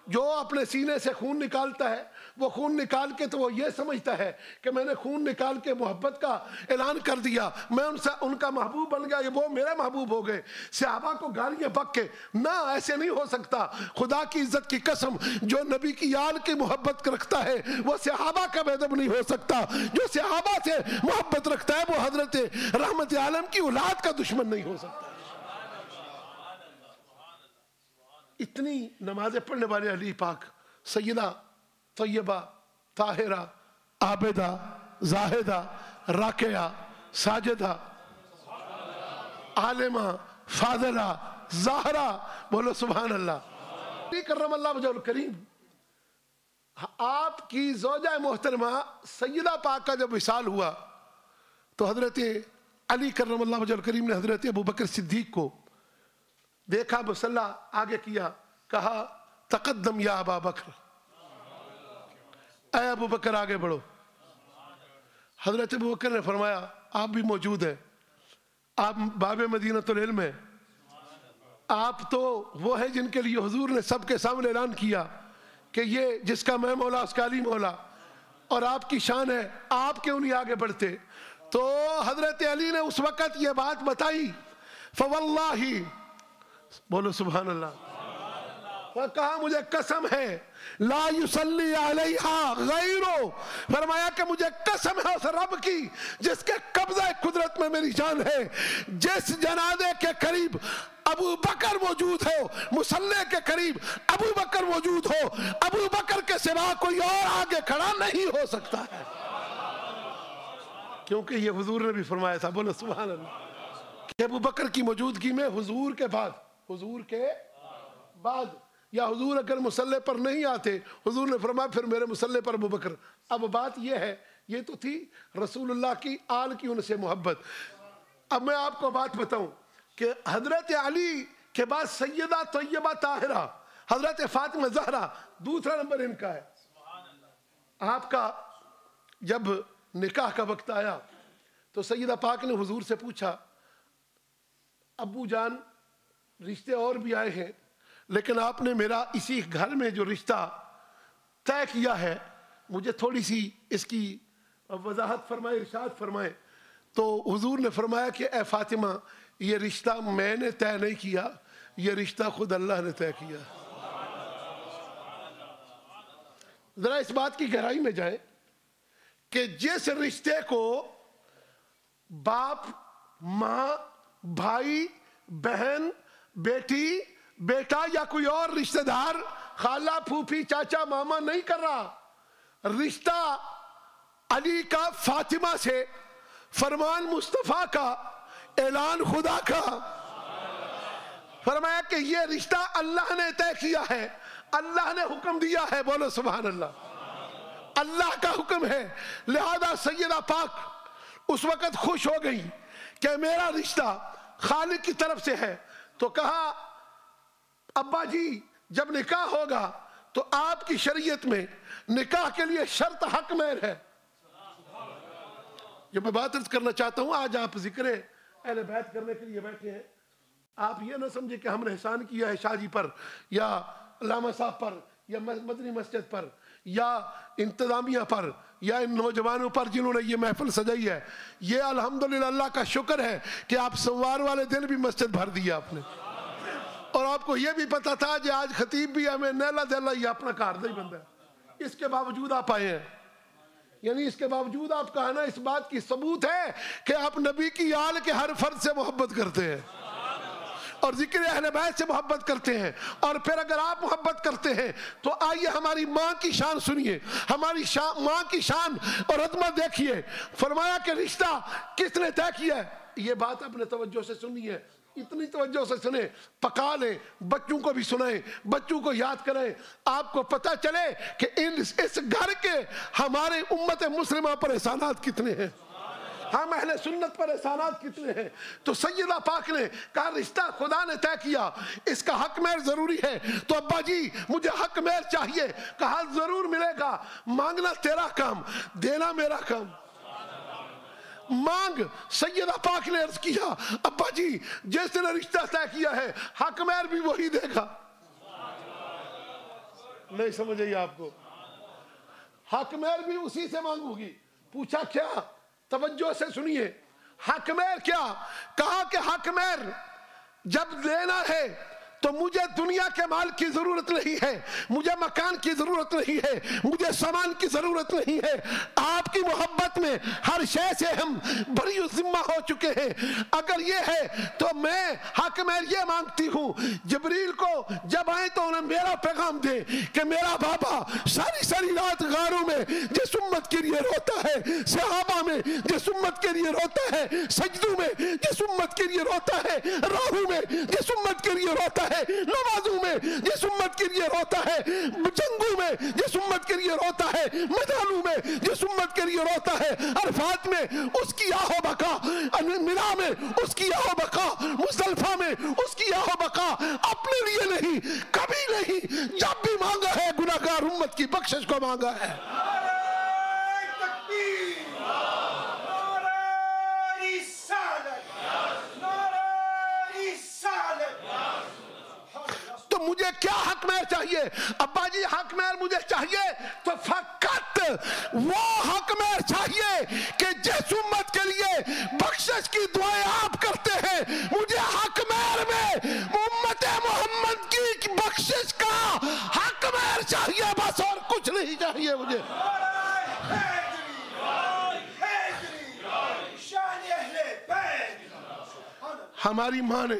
جو اپنے سینے سے خون نکالتا ہے, وہ خون نکال کے تو وہ یہ سمجھتا ہے کہ میں نے خون نکال کے محبت کا اعلان کر دیا, میں ان کا محبوب بن گیا, یہ وہ میرے محبوب ہو گئے. صحابہ کو گالیاں بک کے, نہ ایسے نہیں ہو سکتا. خدا کی عزت کی قسم, جو نبی کی آل کی محبت رکھتا ہے وہ صحابہ کا بیدب نہیں ہو سکتا. جو صحابہ سے محبت رکھتا ہے وہ حضرت رحمت عالم کی اولاد کا دشمن نہیں ہو سکتا. اتنی نمازیں پڑھنے والے علی پاک, سیدہ طیبہ, طاہرہ, عابدہ, زاہدہ, راکعہ, ساجدہ, عالمہ, فاضلہ, زہرہ, بولو سبحان اللہ. علی کرم اللہ وجہ الکریم, آپ کی زوجہ محترمہ سیدہ پاک کا جب وصال ہوا تو حضرت علی کرم اللہ وجہ الکریم نے حضرت ابوبکر صدیق کو دیکھا, مصلی آگے کیا, کہا تقدم یا ابا بکر, اے ابو بکر آگے بڑھو. حضرت ابو بکر نے فرمایا آپ بھی موجود ہیں, آپ باب مدینۃ العلم ہیں, آپ تو وہ ہیں جن کے لیے حضور نے سب کے سامنے اعلان کیا کہ یہ جس کا میں مولا اس کا علی مولا, اور آپ کی شان ہے, آپ کیوں نہیں آگے بڑھتے؟ تو حضرت علی نے اس وقت یہ بات بتائی, فواللہ, بولو سبحان اللہ, کہا مجھے قسم ہے لا یصلی علیہا غیرو, فرمایا کہ مجھے قسم ہے اس رب کی جس کے قبضہ قدرت میں میری جان ہے, جس جنازے کے قریب ابو بکر موجود ہو, مصلی کے قریب ابو بکر موجود ہو, ابو بکر کے سوا کوئی اور آگے کھڑا نہیں ہو سکتا ہے, کیونکہ یہ حضور نے بھی فرمایا تھا, بولو سبحان اللہ, کہ ابو بکر کی موجودگی میں حضور کے بعد یا حضور اگر مسلح پر نہیں آتے حضور نے فرمایا پھر میرے مسلح پر ابو بکر. اب بات یہ ہے, یہ تو تھی رسول اللہ کی آل کی ان سے محبت. اب میں آپ کو بات بتاؤں کہ حضرت علی کے بعد سیدہ طیبہ طاہرہ حضرت فاطمہ زہرا دوسرا نمبر ان کا ہے. آپ کا جب نکاح کا وقت آیا تو سیدہ پاک نے حضور سے پوچھا ابو جان رشتے اور بھی آئے ہیں لیکن آپ نے میرا اسی گھر میں جو رشتہ طے کیا ہے مجھے تھوڑی سی اس کی وضاحت فرمائے, ارشاد فرمائے. تو حضور نے فرمایا کہ اے فاطمہ یہ رشتہ میں نے طے نہیں کیا, یہ رشتہ خود اللہ نے طے کیا. ذرا اس بات کی گہرائی میں جائیں کہ جس رشتے کو باپ ماں بھائی بہن بیٹی بیٹا یا کوئی اور رشتہ دار خالہ پھوپھی چاچا ماما نہیں کر رہا, رشتہ علی کا فاطمہ سے, فرمان مصطفیٰ کا, اعلان خدا کا. فرمایا کہ یہ رشتہ اللہ نے طے کیا ہے, اللہ نے حکم دیا ہے. بولو سبحان اللہ. اللہ کا حکم ہے. لہذا سیدہ پاک اس وقت خوش ہو گئی کہ میرا رشتہ خالق کی طرف سے ہے. تو کہا ابا جی جب نکاح ہوگا تو آپ کی شریعت میں نکاح کے لیے شرط حق مہر ہے. جو میں بات عرض کرنا چاہتا ہوں, آج آپ ذکر اہل بیت کرنے کے لیے بیٹھے ہیں, آپ یہ نہ سمجھے کہ ہم نے احسان کیا ہے شاہ پر یا علامہ صاحب پر یا مدنی مسجد پر یا انتظامیہ پر یا ان نوجوانوں پر جنہوں نے یہ محفل سجائی ہے. یہ الحمدللہ اللہ کا شکر ہے کہ آپ سوار والے دن بھی مسجد بھر دیا آپ نے, اور آپ کو یہ بھی پتا تھا کہ آج خطیب بھی ہمیں نیلا دیلا یہ اپنا کاردہ ہی بندہ ہے, اس کے باوجود آپ آئے ہیں. یعنی اس کے باوجود آپ کا آنا اس بات کی ثبوت ہے کہ آپ نبی کی آل کے ہر فرد سے محبت کرتے ہیں اور ذکر اہل بیت سے محبت کرتے ہیں. اور پھر اگر آپ محبت کرتے ہیں تو آئیے ہماری ماں کی شان سنیے, ہماری ماں کی شان اور عظمت دیکھیے. فرمایا کہ رشتہ کس نے طے کیا ہے. یہ بات اپنے توجہ سے سنی ہے, اتنی توجہ سے سنیں, پکا لیں, بچوں کو بھی سنائیں, بچوں کو یاد کریں, آپ کو پتہ چلے کہ اس گھر کے ہمارے امت مسلمہ پر احسانات کتنے ہیں, ہم اہل سنت پر احسانات کتنے ہیں. تو سیدہ پاک نے کہا رشتہ خدا نے طے کیا, اس کا حق مہر ضروری ہے. تو ابا جی مجھے حق مہر چاہیے. کہا ضرور ملے گا, مانگنا تیرا کام, دینا میرا کام. مانگ. سیدہ پاک نے عرض کیا ابا جی جس نے رشتہ طے کیا ہے حق مہر بھی وہی دے گا. نہیں سمجھ آئی آپ کو, حق مہر بھی اسی سے مانگو گی. پوچھا کیا, توجہ سے سنیے, حق مہر کیا. کہا کہ حق مہر جب دینا ہے تو مجھے دنیا کے مال کی ضرورت نہیں ہے, مجھے مکان کی ضرورت نہیں ہے, مجھے سامان کی ضرورت نہیں ہے. آپ کی محبت میں ہر شے سے ہم بری ذمہ ہو چکے ہیں. اگر یہ ہے تو میں حق مہر یہ مانگتی ہوں, جبریل کو جب آئے تو انہیں میرا پیغام دے کہ میرا بابا ساری رات غاروں میں جس امت کے لیے روتا ہے, صحابہ میں جس امت کے لیے روتا ہے, سجدوں میں جس امت کے لیے روتا ہے, راہوں میں جس امت کے لیے روتا ہے, نمازوں میں جس امت کے لیے روتا ہے, جنگوں میں جس امت کے لیے روتا ہے, میدانوں میں جس امت کے لیے روتا ہے, عرفات میں اس کی آہو بقا, منا میں اس کی آہو بقا, مزدلفہ میں اس کی آہو بقا. اپنے لیے نہیں, کبھی نہیں, جب بھی مانگا ہے گناہگار امت کی بخشش کو مانگا ہے. مجھے کیا حق مہر چاہیے ابا جی؟ حق مہر مجھے چاہیے تو فقط وہ حق مہر چاہیے کہ جس امت کے لیے بخشش کی دعائیں آپ کرتے ہیں, مجھے حق مہر میں امت محمد کی بخشش کا حق مہر چاہیے, بس اور کچھ نہیں چاہیے مجھے. ہماری ماں نے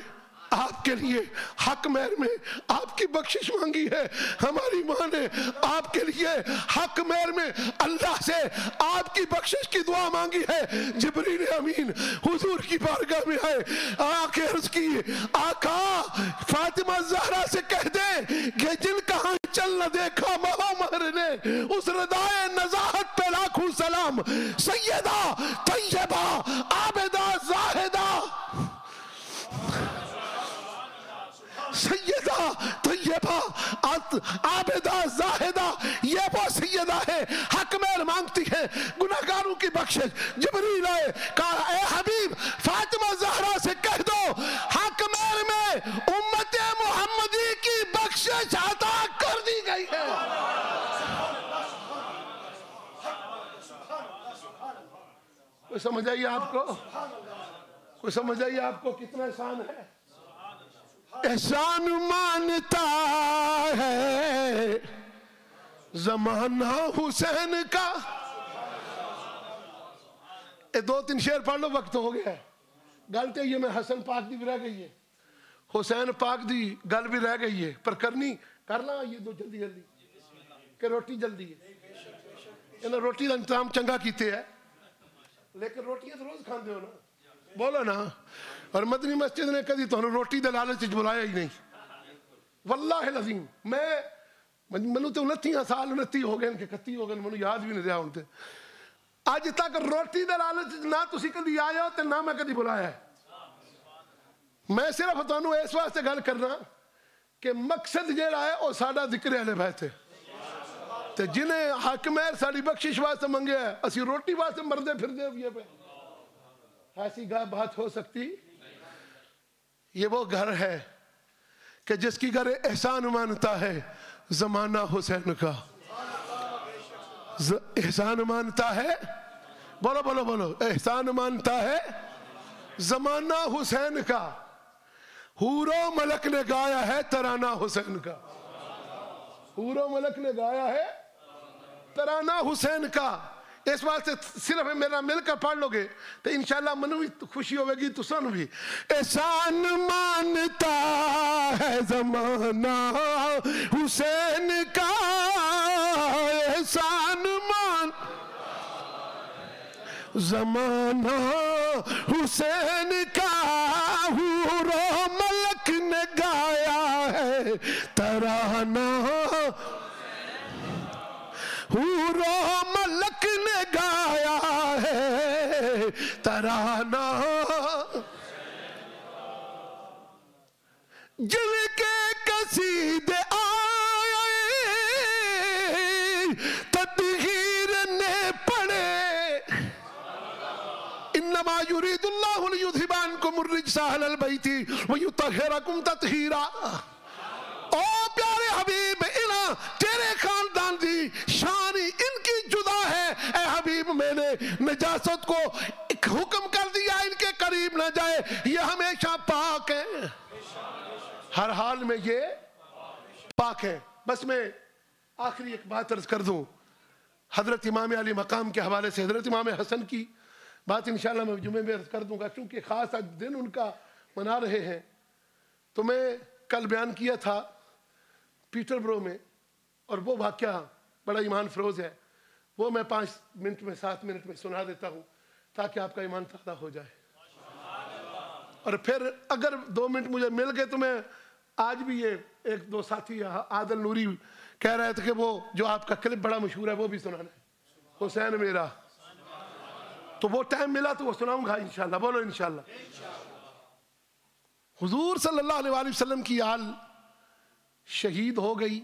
آپ کے لیے حق مہر میں آپ کی بخشش مانگی ہے. ہماری ماں نے آپ کے لیے حق مہر میں اللہ سے آپ کی بخشش کی دعا مانگی ہے. جبریل امین حضور کی بارگاہ میں آئے, آ کے عرض کی آقا فاطمہ زہرا سے کہہ دے کہ جن کا چل نہ دیکھا مہر نے اس ردائے نزاہت پہ لاکھوں سلام. سیدہ طیبہ عابدہ زاہدہ, سیدہ طیبہ عابدہ زاہدہ, یہ وہ سیدہ ہے حق مہر مانگتی ہے, گناہگاروں کی بخشش. جبریل آئے, کہا اے حبیب فاطمہ زہرا سے کہہ دو حق مہر میں امت محمدی کی بخشش عطا کر دی گئی ہے. کوئی سمجھ آئیے آپ کو, کوئی سمجھ آئیے آپ کو کتنا احسان ہے. احسان مانتا ہے زمانہ حسین کا. دو تین شعر پڑھ لو, وقت ہو گیا ہے. گل تو یہ میں حسن پاک دی بھی رہ گئی ہے, حسین پاک دی گل بھی رہ گئی ہے, پر کرنا یہ دو جلدی جلدی کہ روٹی جلدی ہے. انہوں روٹی کا انتظام چنگا کیتے ہے, لیکن روٹیاں تو روز کھاندے ہو نا, بولو نا. اور مدنی مسجد نے کدی تو روٹی دے لالچ بلایا ہی نہیں. واللہ العظیم مینوں تو 29 سال 29 ہو گئے کہ 31 ہو گئے, مینوں یاد بھی نہیں رہا ہوں. اج تک روٹی دے لالچ نہ تسی کدی آئے ہو تے نہ میں کدی بلایا ہے. میں صرف تانوں اس واسطے گل کرنا کہ مقصد جیڑا ہے وہ ساڈا ذکر اہل بیت ہے. تے جنہیں حق مہر ساری بخشش واسطے منگے ہے, اسی روٹی واسطے مردے پھردے ہوئے پہ. ایسی بات ہو سکتی؟ یہ وہ گھر ہے کہ جس کی گھر احسان مانتا ہے زمانہ حسین کا. احسان مانتا ہے, بولو بولو بولو, احسان مانتا ہے زمانہ حسین کا. حور و ملک نے گایا ہے ترانہ حسین کا. حور و ملک نے گایا ہے ترانہ حسین کا. اس واسطے صرف میرا مل کر پڑھ لو گے تو انشاءاللہ منو بھی خوشی ہوئے گی تو سن بھی. احسان مانتا ہے زمانہ حسین کا, احسان زمانہ حسین کا. حور و ملک نے گایا ہے ترانہ, حور و ملک نے گایا ہے ترانہ. جن کے قصیدے آئے تطہیر نے پڑھے, انما یرید اللہ لیذھب عنکم الرجس اہل البیت ویطہرکم تطہیرا. او پیارے حبیب, تیرے خاندان دی شان ان کی جدا ہے. اے حبیب میں نے نجاست کو ایک حکم کر دیا ان کے قریب نہ جائے, یہ ہمیشہ پاک ہیں, ہر حال میں یہ پاک ہیں. بس میں آخری ایک بات عرض کر دوں حضرت امام علی مقام کے حوالے سے. حضرت امام حسن کی بات انشاءاللہ میں جمعے میں عرض کر دوں گا, کیونکہ خاص دن ان کا منا رہے ہیں. تو میں کل بیان کیا تھا پیٹر برو میں, اور وہ واقعہ بڑا ایمان فروز ہے, وہ میں 5 منٹ میں 7 منٹ میں سنا دیتا ہوں تاکہ آپ کا ایمان تازہ ہو جائے. اور پھر اگر 2 منٹ مجھے مل گئے تو میں آج بھی یہ 1-2 ساتھی عادل نوری کہہ رہے تھے کہ وہ جو آپ کا کلپ بڑا مشہور ہے وہ بھی سنانا ہے, حسین میرا, تو وہ ٹائم ملا تو وہ سناؤں گا انشاءاللہ. بولو انشاءاللہ. حضور صلی اللہ علیہ وآلہ وسلم کی آل شہید ہو گئی,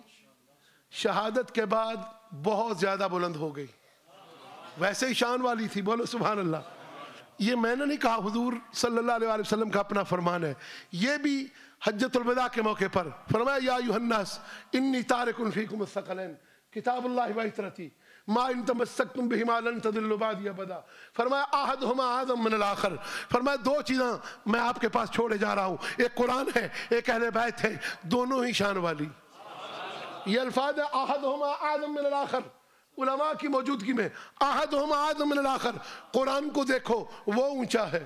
شہادت کے بعد بہت زیادہ بلند ہو گئی, ویسے ہی شان والی تھی. بولو سبحان اللہ. یہ میں نے نہیں کہا, حضور صلی اللہ علیہ وآلہ وسلم کا اپنا فرمان ہے. یہ بھی حجۃ الوداع کے موقع پر فرمایا یا ایھا الناس انی تارک فیکم الثقلین کتاب اللہ و عترتی ما ان تمسکتم بہما لن تضلوا بعدی ابدا. فرمایا احدہما اعظم من الاخر, فرمایا 2 چیزاں میں آپ کے پاس چھوڑے جا رہا ہوں, ایک قرآن ہے ایک اہل بیت ہے, دونوں ہی شان والی. یہ الفاظ ہے احدہما اعظم من الاخر, علماء کی موجودگی میں احدہما اعظم من الاخر. قرآن کو دیکھو وہ اونچا ہے,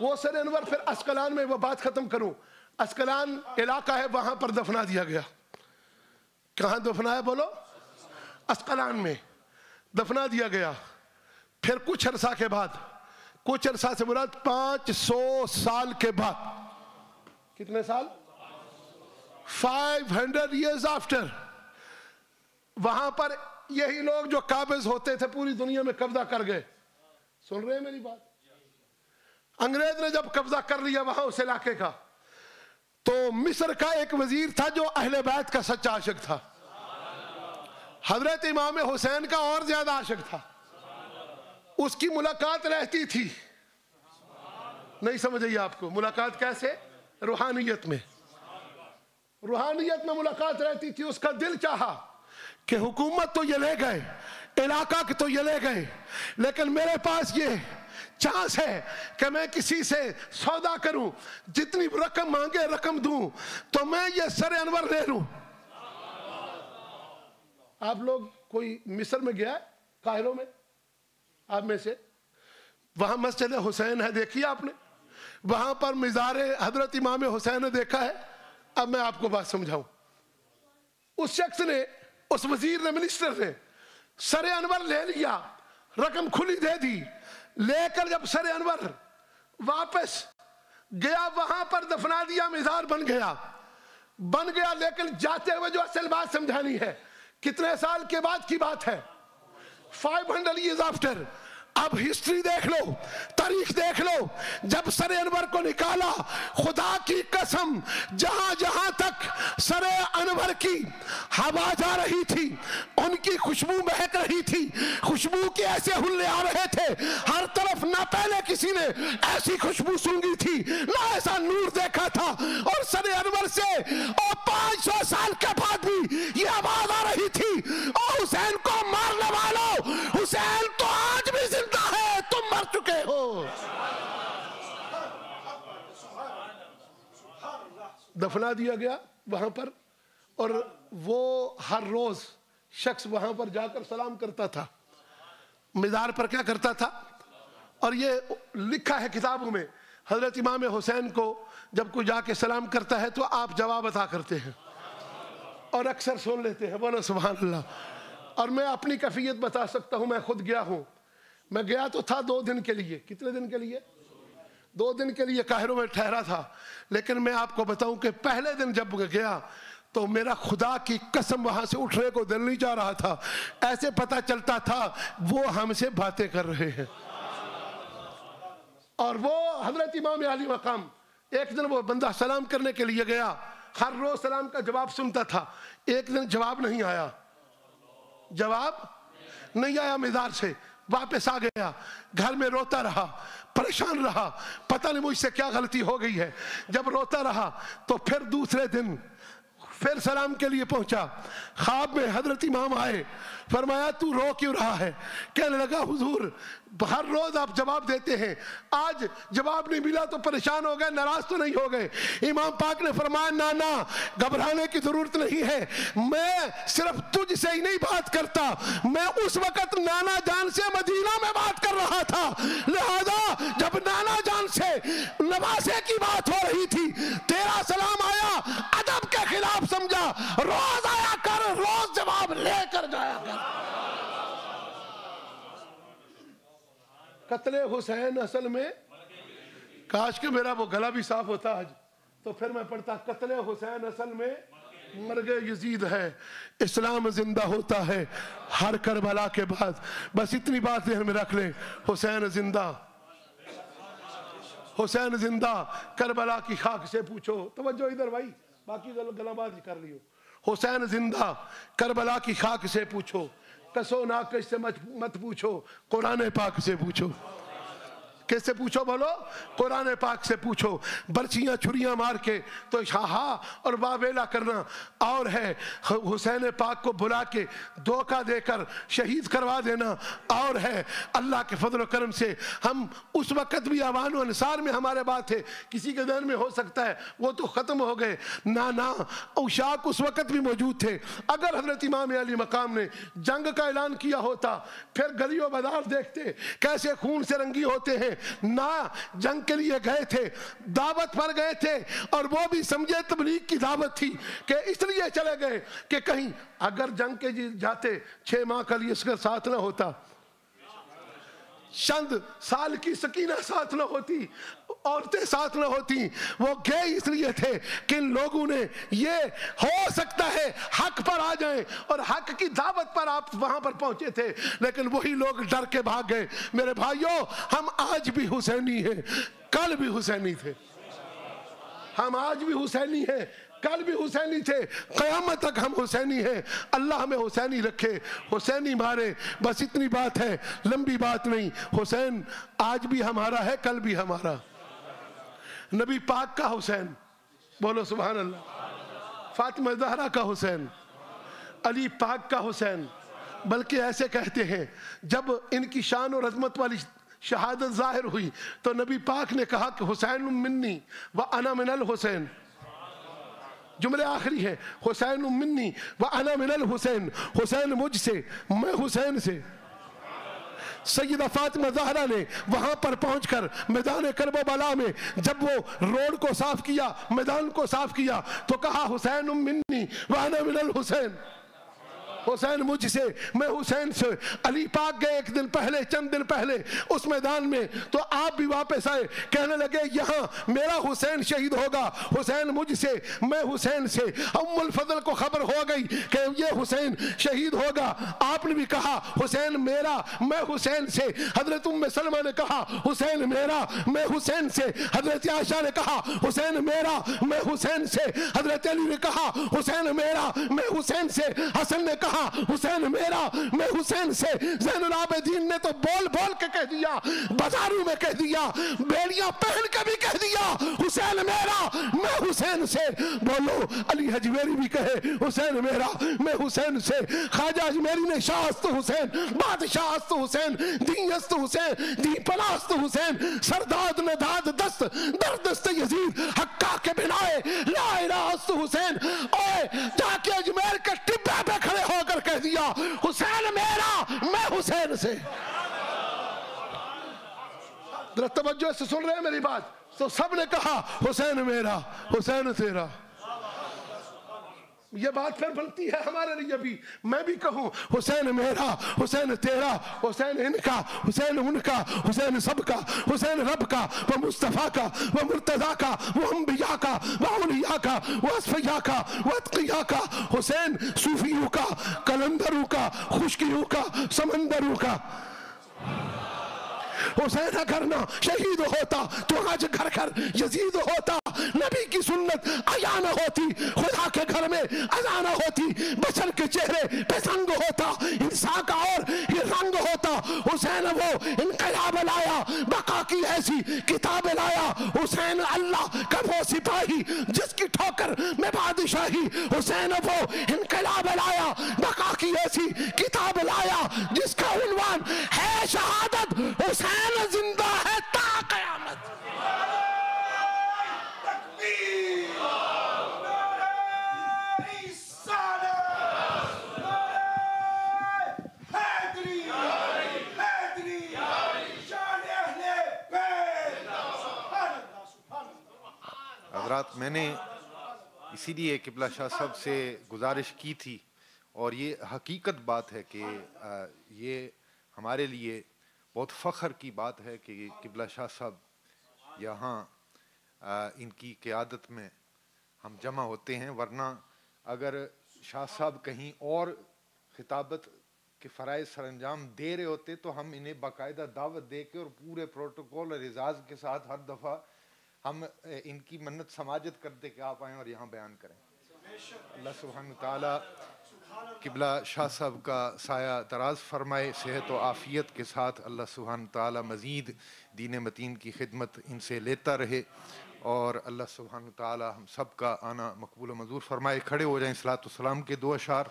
وہ سر انور پھر اسقلان میں، وہ بات ختم کروں، اسقلان علاقہ ہے وہاں پر دفنا دیا گیا. کہاں دفنایا بولو؟ اسقلان میں دفنا دیا گیا. پھر کچھ عرصہ کے بعد، کچھ عرصہ سے مراد 500 سال کے بعد، کتنے سال؟ 500 years after، وہاں پر یہی لوگ جو قابض ہوتے تھے پوری دنیا میں قبضہ کر گئے. سن رہے ہیں میری بات؟ انگریز نے جب قبضہ کر لیا وہاں اس علاقے کا، تو مصر کا ایک وزیر تھا جو اہل بیت کا سچا عاشق تھا. حضرت امام حسین کا اور زیادہ عاشق تھا. اس کی ملاقات رہتی تھی، نہیں سمجھ آئی آپ کو؟ ملاقات کیسے؟ روحانیت میں، روحانیت میں ملاقات رہتی تھی. اس کا دل چاہا کہ حکومت تو یہ لے گئے، علاقہ کے تو یہ لے گئے، لیکن میرے پاس یہ چانس ہے کہ میں کسی سے سودا کروں، جتنی رقم مانگے رقم دوں، تو میں یہ سر انور لے لوں. آپ لوگ کوئی مصر میں گیا ہے؟ قاہرہ میں آپ میں سے؟ وہاں مسجد حسین ہے، دیکھی آپ نے؟ وہاں پر مزار حضرت امام حسین نے دیکھا ہے؟ اب میں آپ کو بات سمجھاؤں. اس شخص نے، اس وزیر نے، منسٹر نے سر انور لے لیا، رقم کھلی دے دی. لے کر جب سر انور واپس گیا وہاں پر دفنا دیا، مزار بن گیا. لیکن جاتے ہوئے جو اصل بات سمجھانی ہے، کتنے سال کے بعد کی بات ہے؟ 500 years after. اب ہسٹری دیکھ لو، تاریخ دیکھ لو. جب سر انور کو نکالا، خدا کی قسم جہاں جہاں تک سر انور کی ہوا جا رہی تھی، ان کی خوشبو مہک رہی تھی. خوشبو کے ایسے ہلے آ رہے تھے ہر طرف، نہ پہلے کسی نے ایسی خوشبو سونگی تھی، نہ ایسا نور دیکھا تھا. اور سر انور سے اور 500 سال کے بعد بھی یہ آواز آ رہی تھی، اور حسین کو مارنے والوں، حسین تو آج بھی زندہ ہے، تم مر چکے ہو. دفنا دیا گیا وہاں پر. اور وہ ہر روز شخص وہاں پر جا کر سلام کرتا تھا. مزار پر کیا کرتا تھا؟ اور یہ لکھا ہے کتابوں میں، حضرت امام حسین کو جب کوئی جا کے سلام کرتا ہے تو آپ جواب عطا کرتے ہیں، اور اکثر سن لیتے ہیں. بولو سبحان اللہ. اور میں اپنی کیفیت بتا سکتا ہوں، میں خود گیا ہوں. میں گیا تو تھا 2 دن کے لیے. کتنے دن کے لیے؟ 2 دن کے لیے قاہرہ میں ٹھہرا تھا. لیکن میں آپ کو بتاؤں کہ پہلے دن جب گیا تو میرا خدا کی قسم وہاں سے اٹھنے کو دل نہیں چاہ رہا تھا. ایسے پتا چلتا تھا وہ ہم سے باتیں کر رہے ہیں. اور وہ حضرت امام علی مقام، ایک دن وہ بندہ سلام کرنے کے لیے گیا، ہر روز سلام کا جواب سنتا تھا. ایک دن جواب نہیں آیا، جواب نہیں آیا. مزار سے واپس آ گیا، گھر میں روتا رہا، پریشان رہا، پتہ نہیں مجھ سے کیا غلطی ہو گئی ہے. جب روتا رہا تو پھر دوسرے دن پھر سلام کے لیے پہنچا. خواب میں حضرت امام آئے، فرمایا تو رو کیوں رہا ہے؟ کہنے لگا حضور ہر روز آپ جواب دیتے ہیں، آج جواب نہیں ملا تو پریشان ہو گئے، ناراض تو نہیں ہو گئے؟ امام پاک نے فرمایا نانا گھبرانے کی ضرورت نہیں ہے، میں صرف تجھ سے ہی نہیں بات کرتا، میں اس وقت نانا جان سے مدینہ میں بات کر رہا تھا. لہذا جب نانا جان سے نواسے کی بات ہو رہی تھی، تیرا سلام آیا، ادب کے خلاف سمجھا، روز آیا کر، روز جواب لے کر جایا کر. قتل حسین اصل میں، کاش کہ میرا وہ گلا بھی صاف ہوتا آج تو پھر میں پڑھتا، قتل حسین اصل میں مرگ یزید ہے، اسلام زندہ ہوتا ہے ہر کربلا کے بعد. بس اتنی بات ذہن میں رکھ لیں، حسین زندہ، حسین زندہ. کربلا کی خاک سے پوچھو، توجہ ادھر بھائی، باقی گلا بات کر لیو. حسین زندہ، کربلا کی خاک سے پوچھو، کسو ناکش سے مت پوچھو، قرآن پاک سے پوچھو. کس سے پوچھو بولو؟ قرآن پاک سے پوچھو. برچیاں چھریاں مار کے تو ہاں اور واویلا کرنا اور ہے، حسین پاک کو بلا کے دھوکہ دے کر شہید کروا دینا اور ہے. اللہ کے فضل و کرم سے ہم اس وقت بھی اوان و انصار میں ہمارے بات تھے، کسی کے ذہن میں ہو سکتا ہے وہ تو ختم ہو گئے. نا اوشاق اس وقت بھی موجود تھے. اگر حضرت امام علی مقام نے جنگ کا اعلان کیا ہوتا، پھر گلی و بازار دیکھتے کیسے خون سے رنگی ہوتے ہیں، نہ جنگ کے لیے گئے تھے, دعوت پر گئے تھے, اور وہ بھی سمجھے تبلیغ کی دعوت تھی کہ اس لیے چلے گئے کہ کہیں اگر جنگ کے جاتے 6 ماہ کا لیے اس کا ساتھ نہ ہوتا, چند سال کی سکینہ ساتھ نہ ہوتی, عورتیں ساتھ نہ ہوتی. وہ گئے اس لیے تھے کہ ان لوگوں نے یہ ہو سکتا ہے حق پر آ جائیں, اور حق کی دعوت پر آپ وہاں پر پہنچے تھے, لیکن وہی لوگ ڈر کے بھاگ گئے. میرے بھائیوں, ہم آج بھی حسینی ہیں, کل بھی حسینی تھے. ہم آج بھی حسینی ہیں, کل بھی حسینی تھے, قیامت تک ہم حسینی ہیں. اللہ ہمیں حسینی رکھے, حسینی مارے. بس اتنی بات ہے, لمبی بات نہیں. حسین آج بھی ہمارا ہے, کل بھی ہمارا. نبی پاک کا حسین, بولو سبحان اللہ. فاطمہ زہرا کا حسین, علی پاک کا حسین. بلکہ ایسے کہتے ہیں جب ان کی شان اور عظمت والی شہادت ظاہر ہوئی تو نبی پاک نے کہا کہ حسین منی وانا من الحسین. جملے آخری ہے, حسین منی وانا من الحسین, حسین مجھ سے, میں حسین سے. سیدہ فاطمہ زہرا نے وہاں پر پہنچ کر میدان کربلا میں جب وہ روڈ کو صاف کیا, میدان کو صاف کیا, تو کہا حسین منی وانا من الحسین, حسین مجھ سے, میں حسین سے. علی پاک گئے ایک دن پہلے, چند دن پہلے اس میدان میں, تو آپ بھی واپس آئے, کہنے لگے یہاں میرا حسین شہید ہوگا, حسین مجھ سے, میں حسین سے. ام الفضل کو خبر ہو گئی کہ یہ حسین شہید ہوگا, آپ نے بھی کہا حسین میرا, میں حسین سے. حضرت ام سلمہ نے کہا حسین میرا, میں حسین سے. حضرت عائشہ نے کہا حسین میرا, میں حسین سے. حضرت علی نے کہا حسین میرا, میں حسین سے. حسن نے کہا حسین میرا, میں حسین سے. زین العابدین نے تو بول بول کے کہہ دیا, بازاروں میں کہہ دیا, بیڑیاں پہن کے بھی کہہ دیا حسین میرا, میں حسین سے. بولو علی حجویری بھی کہے حسین میرا, میں حسین سے. خواجہ اجمیری نے شاہ است حسین, بادشاہ است حسین, دین است حسین, دین پناہ است حسین, سرداد نداد دست در دست یزید, حقا کے بنائے لا الہ است حسین. اوے جا کے اجمیر کے ٹبے پہ کھڑے ہو کر کہہ دیا حسین میرا, میں حسین سے. ذرا توجہ سے سن رہے ہیں میری بات؟ تو سب نے کہا حسین میرا, حسین تیرا. یہ بات پھر بنتی ہے ہمارے لیے بھی, میں بھی کہوں حسین میرا, حسین تیرا, حسین ان کا, حسین ان کا, حسین سب کا, حسین رب کا, وہ مصطفیٰ کا, وہ مرتضیٰ کا, وہ انبیاء کا, وہ اولیاء کا, وہ اصفیاء کا, وہ اتقیاء کا. حسین صوفیوں کا, کلندروں کا, خشکیوں کا, سمندروں کا. حسین اگر نہ شہید ہوتا تو آج گھر گھر یزید ہوتا, نبی کی سنت عیاں نہ ہوتی, خدا کے گھر میں اذان نہ ہوتی, بشر کے چہرے پہ سنگ ہوتا, انسان کا اور یہ رنگ ہوتا. حسین وہ انقلاب لایا, بقا کی ایسی کتاب لایا. حسین اللہ کا وہ سپاہی جس کی ٹھوکر میں بادشاہی. حسین وہ انقلاب لایا, بقا کی ایسی کتاب لایا جس کا عنوان ہے شہادت. حسین زندہ ہے تا قیامت. حضرات, میں نے اسی لیے قبلہ شاہ صاحب سے گزارش کی تھی, اور یہ حقیقت بات ہے کہ یہ ہمارے لیے بہت فخر کی بات ہے کہ قبلہ شاہ صاحب یہاں ان کی قیادت میں ہم جمع ہوتے ہیں. ورنہ اگر شاہ صاحب کہیں اور خطابت کے فرائض سر انجام دے رہے ہوتے تو ہم انہیں باقاعدہ دعوت دے کے اور پورے پروٹوکول اور اعزاز کے ساتھ ہر دفعہ ہم ان کی منت سماجت کرتے کہ آپ آئیں اور یہاں بیان کریں. اللہ سبحانہ تعالیٰ قبلہ شاہ صاحب کا سایہ دراز فرمائے, صحت و عافیت کے ساتھ. اللہ سبحانہ تعالیٰ مزید دین متین کی خدمت ان سے لیتا رہے, اور اللہ سبحانہ تعالیٰ ہم سب کا آنا مقبول و منظور فرمائے. کھڑے ہو جائیں صلاۃ والسلام کے 2 اشعار,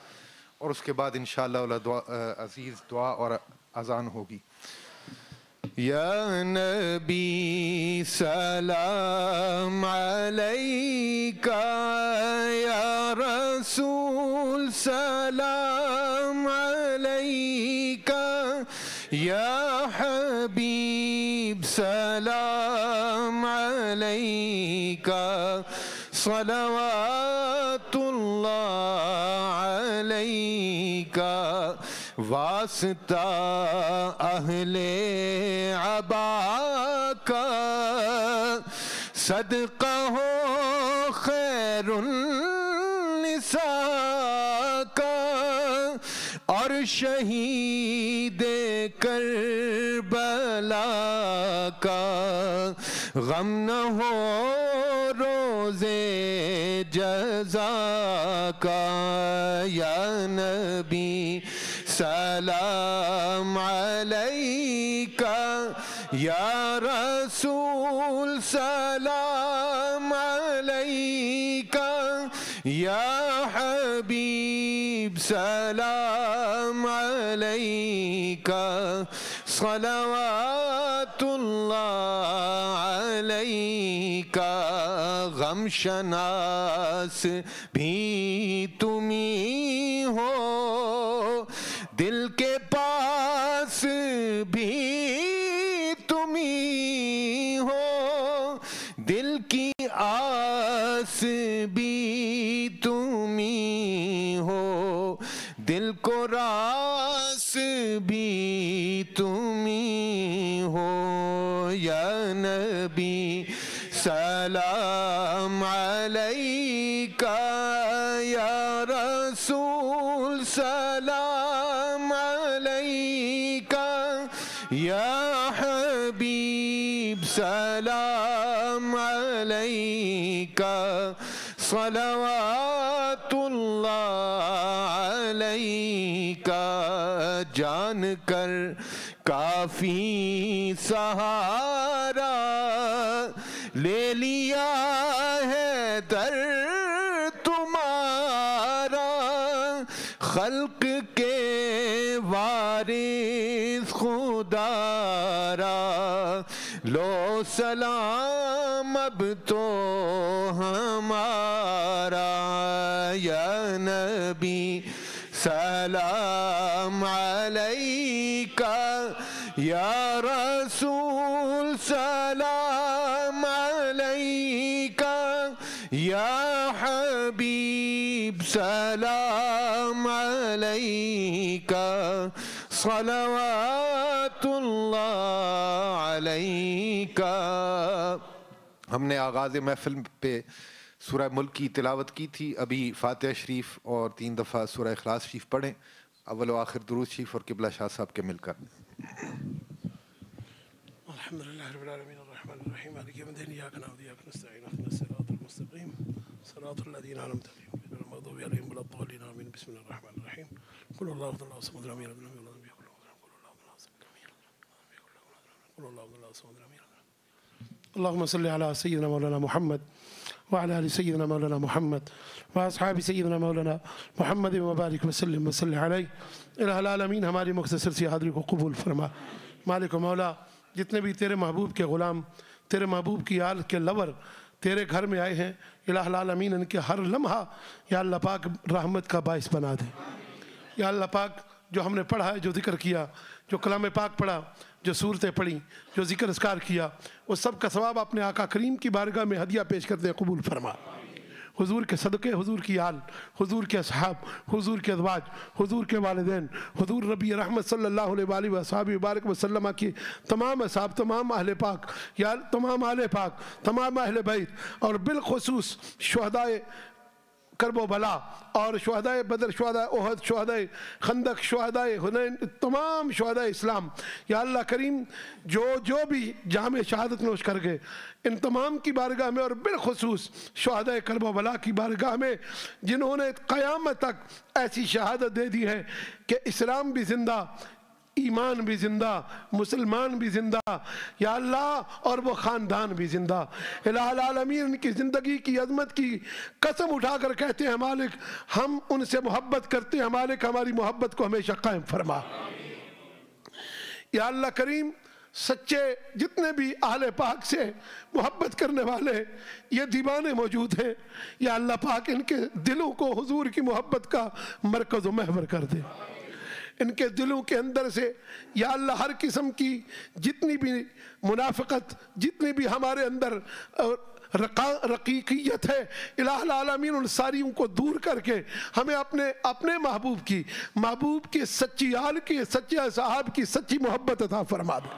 اور اس کے بعد انشاءاللہ عزیز دعا اور اذان ہوگی. یا نبی سلام علیکہ, یا رسول سلام علیکہ, یا حبیب حبیب سلام علیکہ صلوات اللہ علیکہ واسطہ اہل عبا کا صدقہ ہو خیر النساء کا اور شہید کربلا کا غم نہ ہو روزے جزا کا یا نبی سلام علیکہ یا رسول سلام علیکہ یا حبیب سلام علیکہ صلوات اللہ علیکہ غم شناس بھی تمہیں ہو دل کے پاس بھی تمہیں ہو دل کی آس بھی تمہیں ہو دل کو راس بھی تمہیں ہو یا نبی سلام علیکہ یا رسول سلام علیکہ یا حبیب سلام علیکہ صلوات اللہ علیکہ جان کر کافی سہارا لے لیا ہے در تمہارا خلق کے وارث خدا را لو سلام اب تو ہمارا یا نبی سلام علیکہ یا رسول سلام علیکہ یا حبیب سلام علیکہ صلوات اللہ علیکہ. ہم نے آغاز محفل پہ سورہ ملک کی تلاوت کی تھی. ابھی فاتحہ شریف اور 3 دفعہ سورہ اخلاص شریف پڑھیں، اول و آخر درود شریف اور قبلہ شاہ صاحب کے مل کر. الحمدللہ رب العالمین الرحمن الرحیم مالک یوم الدین ایاک نعبد و ایاک نستعین اهدنا الصراط المستقیم صراط الذین انعمت علیہم غیر المغضوب علیہم ولا الضالین آمین. بسم اللہ الرحمن الرحیم قل اللہ احد اللہ الصمد لم یلد ولم یولد ولم یکن له کفوا احد. اللهم صل على سيدنا مولانا محمد وعلى آل سيدنا مولانا محمد وأصحاب سيدنا مولانا محمد وبارك وسلم وصل عليه. الہ العالمین ہماری مختصر سی حاضری کو قبول فرما. مالک و مولا جتنے بھی تیرے محبوب کے غلام، تیرے محبوب کی آل کے لور تیرے گھر میں آئے ہیں، الہ العالمین ان کے ہر لمحہ یا اللہ پاک رحمت کا باعث بنا دے. یا اللہ پاک جو ہم نے پڑھا ہے، جو ذکر کیا، جو کلام پاک پڑھا، جو صورتیں پڑھی، جو ذکر اذکار کیا، وہ سب کا ثواب اپنے آقا کریم کی بارگاہ میں ہدیہ پیش کرتے قبول فرما. حضور کے صدقے، حضور کی آل، حضور کے اصحاب، حضور کے ازواج، حضور کے والدین، حضور نبی رحمت صلی اللہ علیہ وآلہ وصحبہ وبارک وسلم کی تمام اصحاب، تمام اہل پاک، یا تمام اہل پاک، تمام اہل بیت، اور بالخصوص شہدائے کرب و بلا اور شہدائے بدر، شہدائے احد، شہدائے خندق، شہدائے حنین، تمام شہدائے اسلام، یا اللہ کریم جو بھی جام شہادت نوش کر گئے ان تمام کی بارگاہ میں، اور بالخصوص شہدائے کرب و بلا کی بارگاہ میں جنہوں نے قیامت تک ایسی شہادت دے دی ہے کہ اسلام بھی زندہ، ایمان بھی زندہ، مسلمان بھی زندہ، یا اللہ اور وہ خاندان بھی زندہ. الہ العالمین ان کی زندگی کی عظمت کی قسم اٹھا کر کہتے ہیں مالک ہم ان سے محبت کرتے ہیں، مالک ہماری محبت کو ہمیشہ قائم فرما. یا اللہ کریم سچے جتنے بھی اہل پاک سے محبت کرنے والے یہ دیوانے موجود ہیں، یا اللہ پاک ان کے دلوں کو حضور کی محبت کا مرکز و محور کر دے. ان کے دلوں کے اندر سے یا اللہ ہر قسم کی جتنی بھی منافقت، جتنی بھی ہمارے اندر رقیقیت ہے، الہ العالمین ان ساریوں کو دور کر کے ہمیں اپنے محبوب کی سچی آل کی، سچے صحاب کی سچی محبت عطا فرما دے۔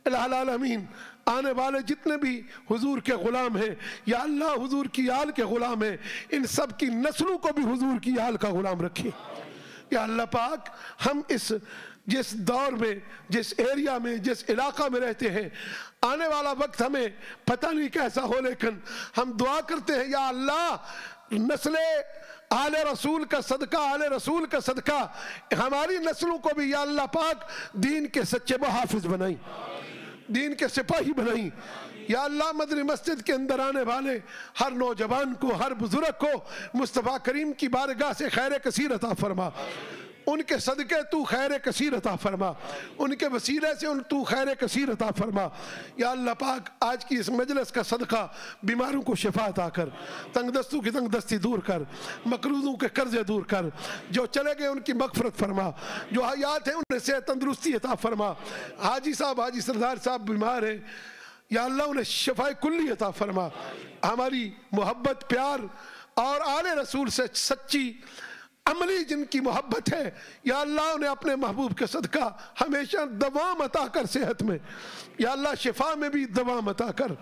الہ العالمین آنے والے جتنے بھی حضور کے غلام ہیں یا اللہ حضور کی آل کے غلام ہیں، ان سب کی نسلوں کو بھی حضور کی آل کا غلام رکھیں یا اللہ پاک۔ ہم جس دور میں، جس ایریا میں، جس علاقہ میں رہتے ہیں، آنے والا وقت ہمیں پتہ نہیں کیسا ہو، لیکن ہم دعا کرتے ہیں یا اللہ نسل آل رسول کا صدقہ، آل رسول کا صدقہ ہماری نسلوں کو بھی یا اللہ پاک دین کے سچے محافظ بنائیں، دین کے سپاہی بنائیں یا اللہ۔ مدنی مسجد کے اندر آنے والے ہر نوجوان کو، ہر بزرگ کو مصطفیٰ کریم کی بارگاہ سے خیر کثیر عطا فرما، ان کے صدقے تو خیر کثیر عطا فرما، ان کے وسیلے سے تو خیر کثیر عطا فرما یا اللہ پاک۔ آج کی اس مجلس کا صدقہ بیماروں کو شفا عطا کر، تنگ دستوں کی تنگ دستی دور کر، مقروضوں کے قرضے دور کر، جو چلے گئے ان کی مغفرت فرما، جو حیات ہیں انہیں صحت تندرستی عطا فرما۔ حاجی صاحب، حاجی سردار صاحب بیمار ہیں یا اللہ انہیں شفاء کلی عطا فرما۔ ہماری محبت، پیار اور آل رسول سے سچی عملی جن کی محبت ہے یا اللہ انہیں اپنے محبوب کے صدقہ ہمیشہ دوام عطا کر، صحت میں یا اللہ شفا میں بھی دوام عطا کر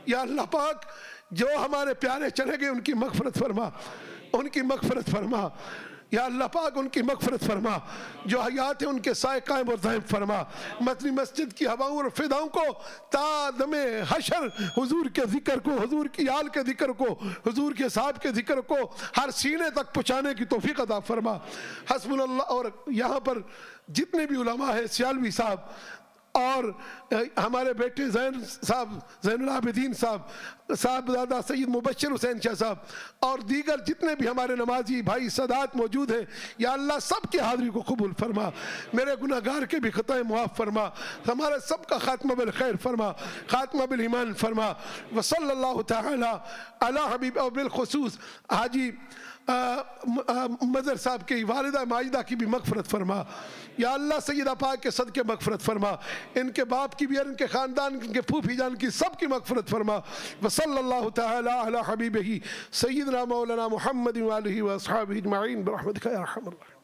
یا اللہ پاک۔ جو ہمارے پیارے چلے گئے ان کی مغفرت فرما، ان کی مغفرت فرما یا اللہ پاک، ان کی مغفرت فرما۔ جو حیات ہیں ان کے سائے قائم اور دائم فرما۔ مدنی مسجد کی ہواؤں اور فضاؤں کو تا دم حشر حضور کے ذکر کو، حضور کی آل کے ذکر کو، حضور کے صحاب کے ذکر کو ہر سینے تک پہنچانے کی توفیق عطا فرما۔ حسبنا اللہ۔ اور یہاں پر جتنے بھی علماء ہیں، سیالوی صاحب اور ہمارے بیٹے زین العابدین صاحب دادا سید مبشر حسین شاہ صاحب اور دیگر جتنے بھی ہمارے نمازی بھائی سادات موجود ہیں یا اللہ سب کی حاضری کو قبول فرما، میرے گناہگار کے بھی خطائیں معاف فرما، ہمارے سب کا خاتمہ بالخیر فرما، خاتمہ بالایمان فرما۔ وصلی اللہ تعالی علی حبیب، اور بالخصوص حاجی مظہر صاحب کی والدہ ماجدہ کی بھی مغفرت فرما یا اللہ۔ سیدہ پاک کے صدقے مغفرت فرما، ان کے باپ کی بھی اور ان کے خاندان، ان کے پھوپھی جان کی سب کی مغفرت فرما۔ وصلی اللہ تعالی علی حبیبہ سیدنا مولانا محمد وآلہ واصحابہ اجمعین برحمتک یا ارحم الراحمین۔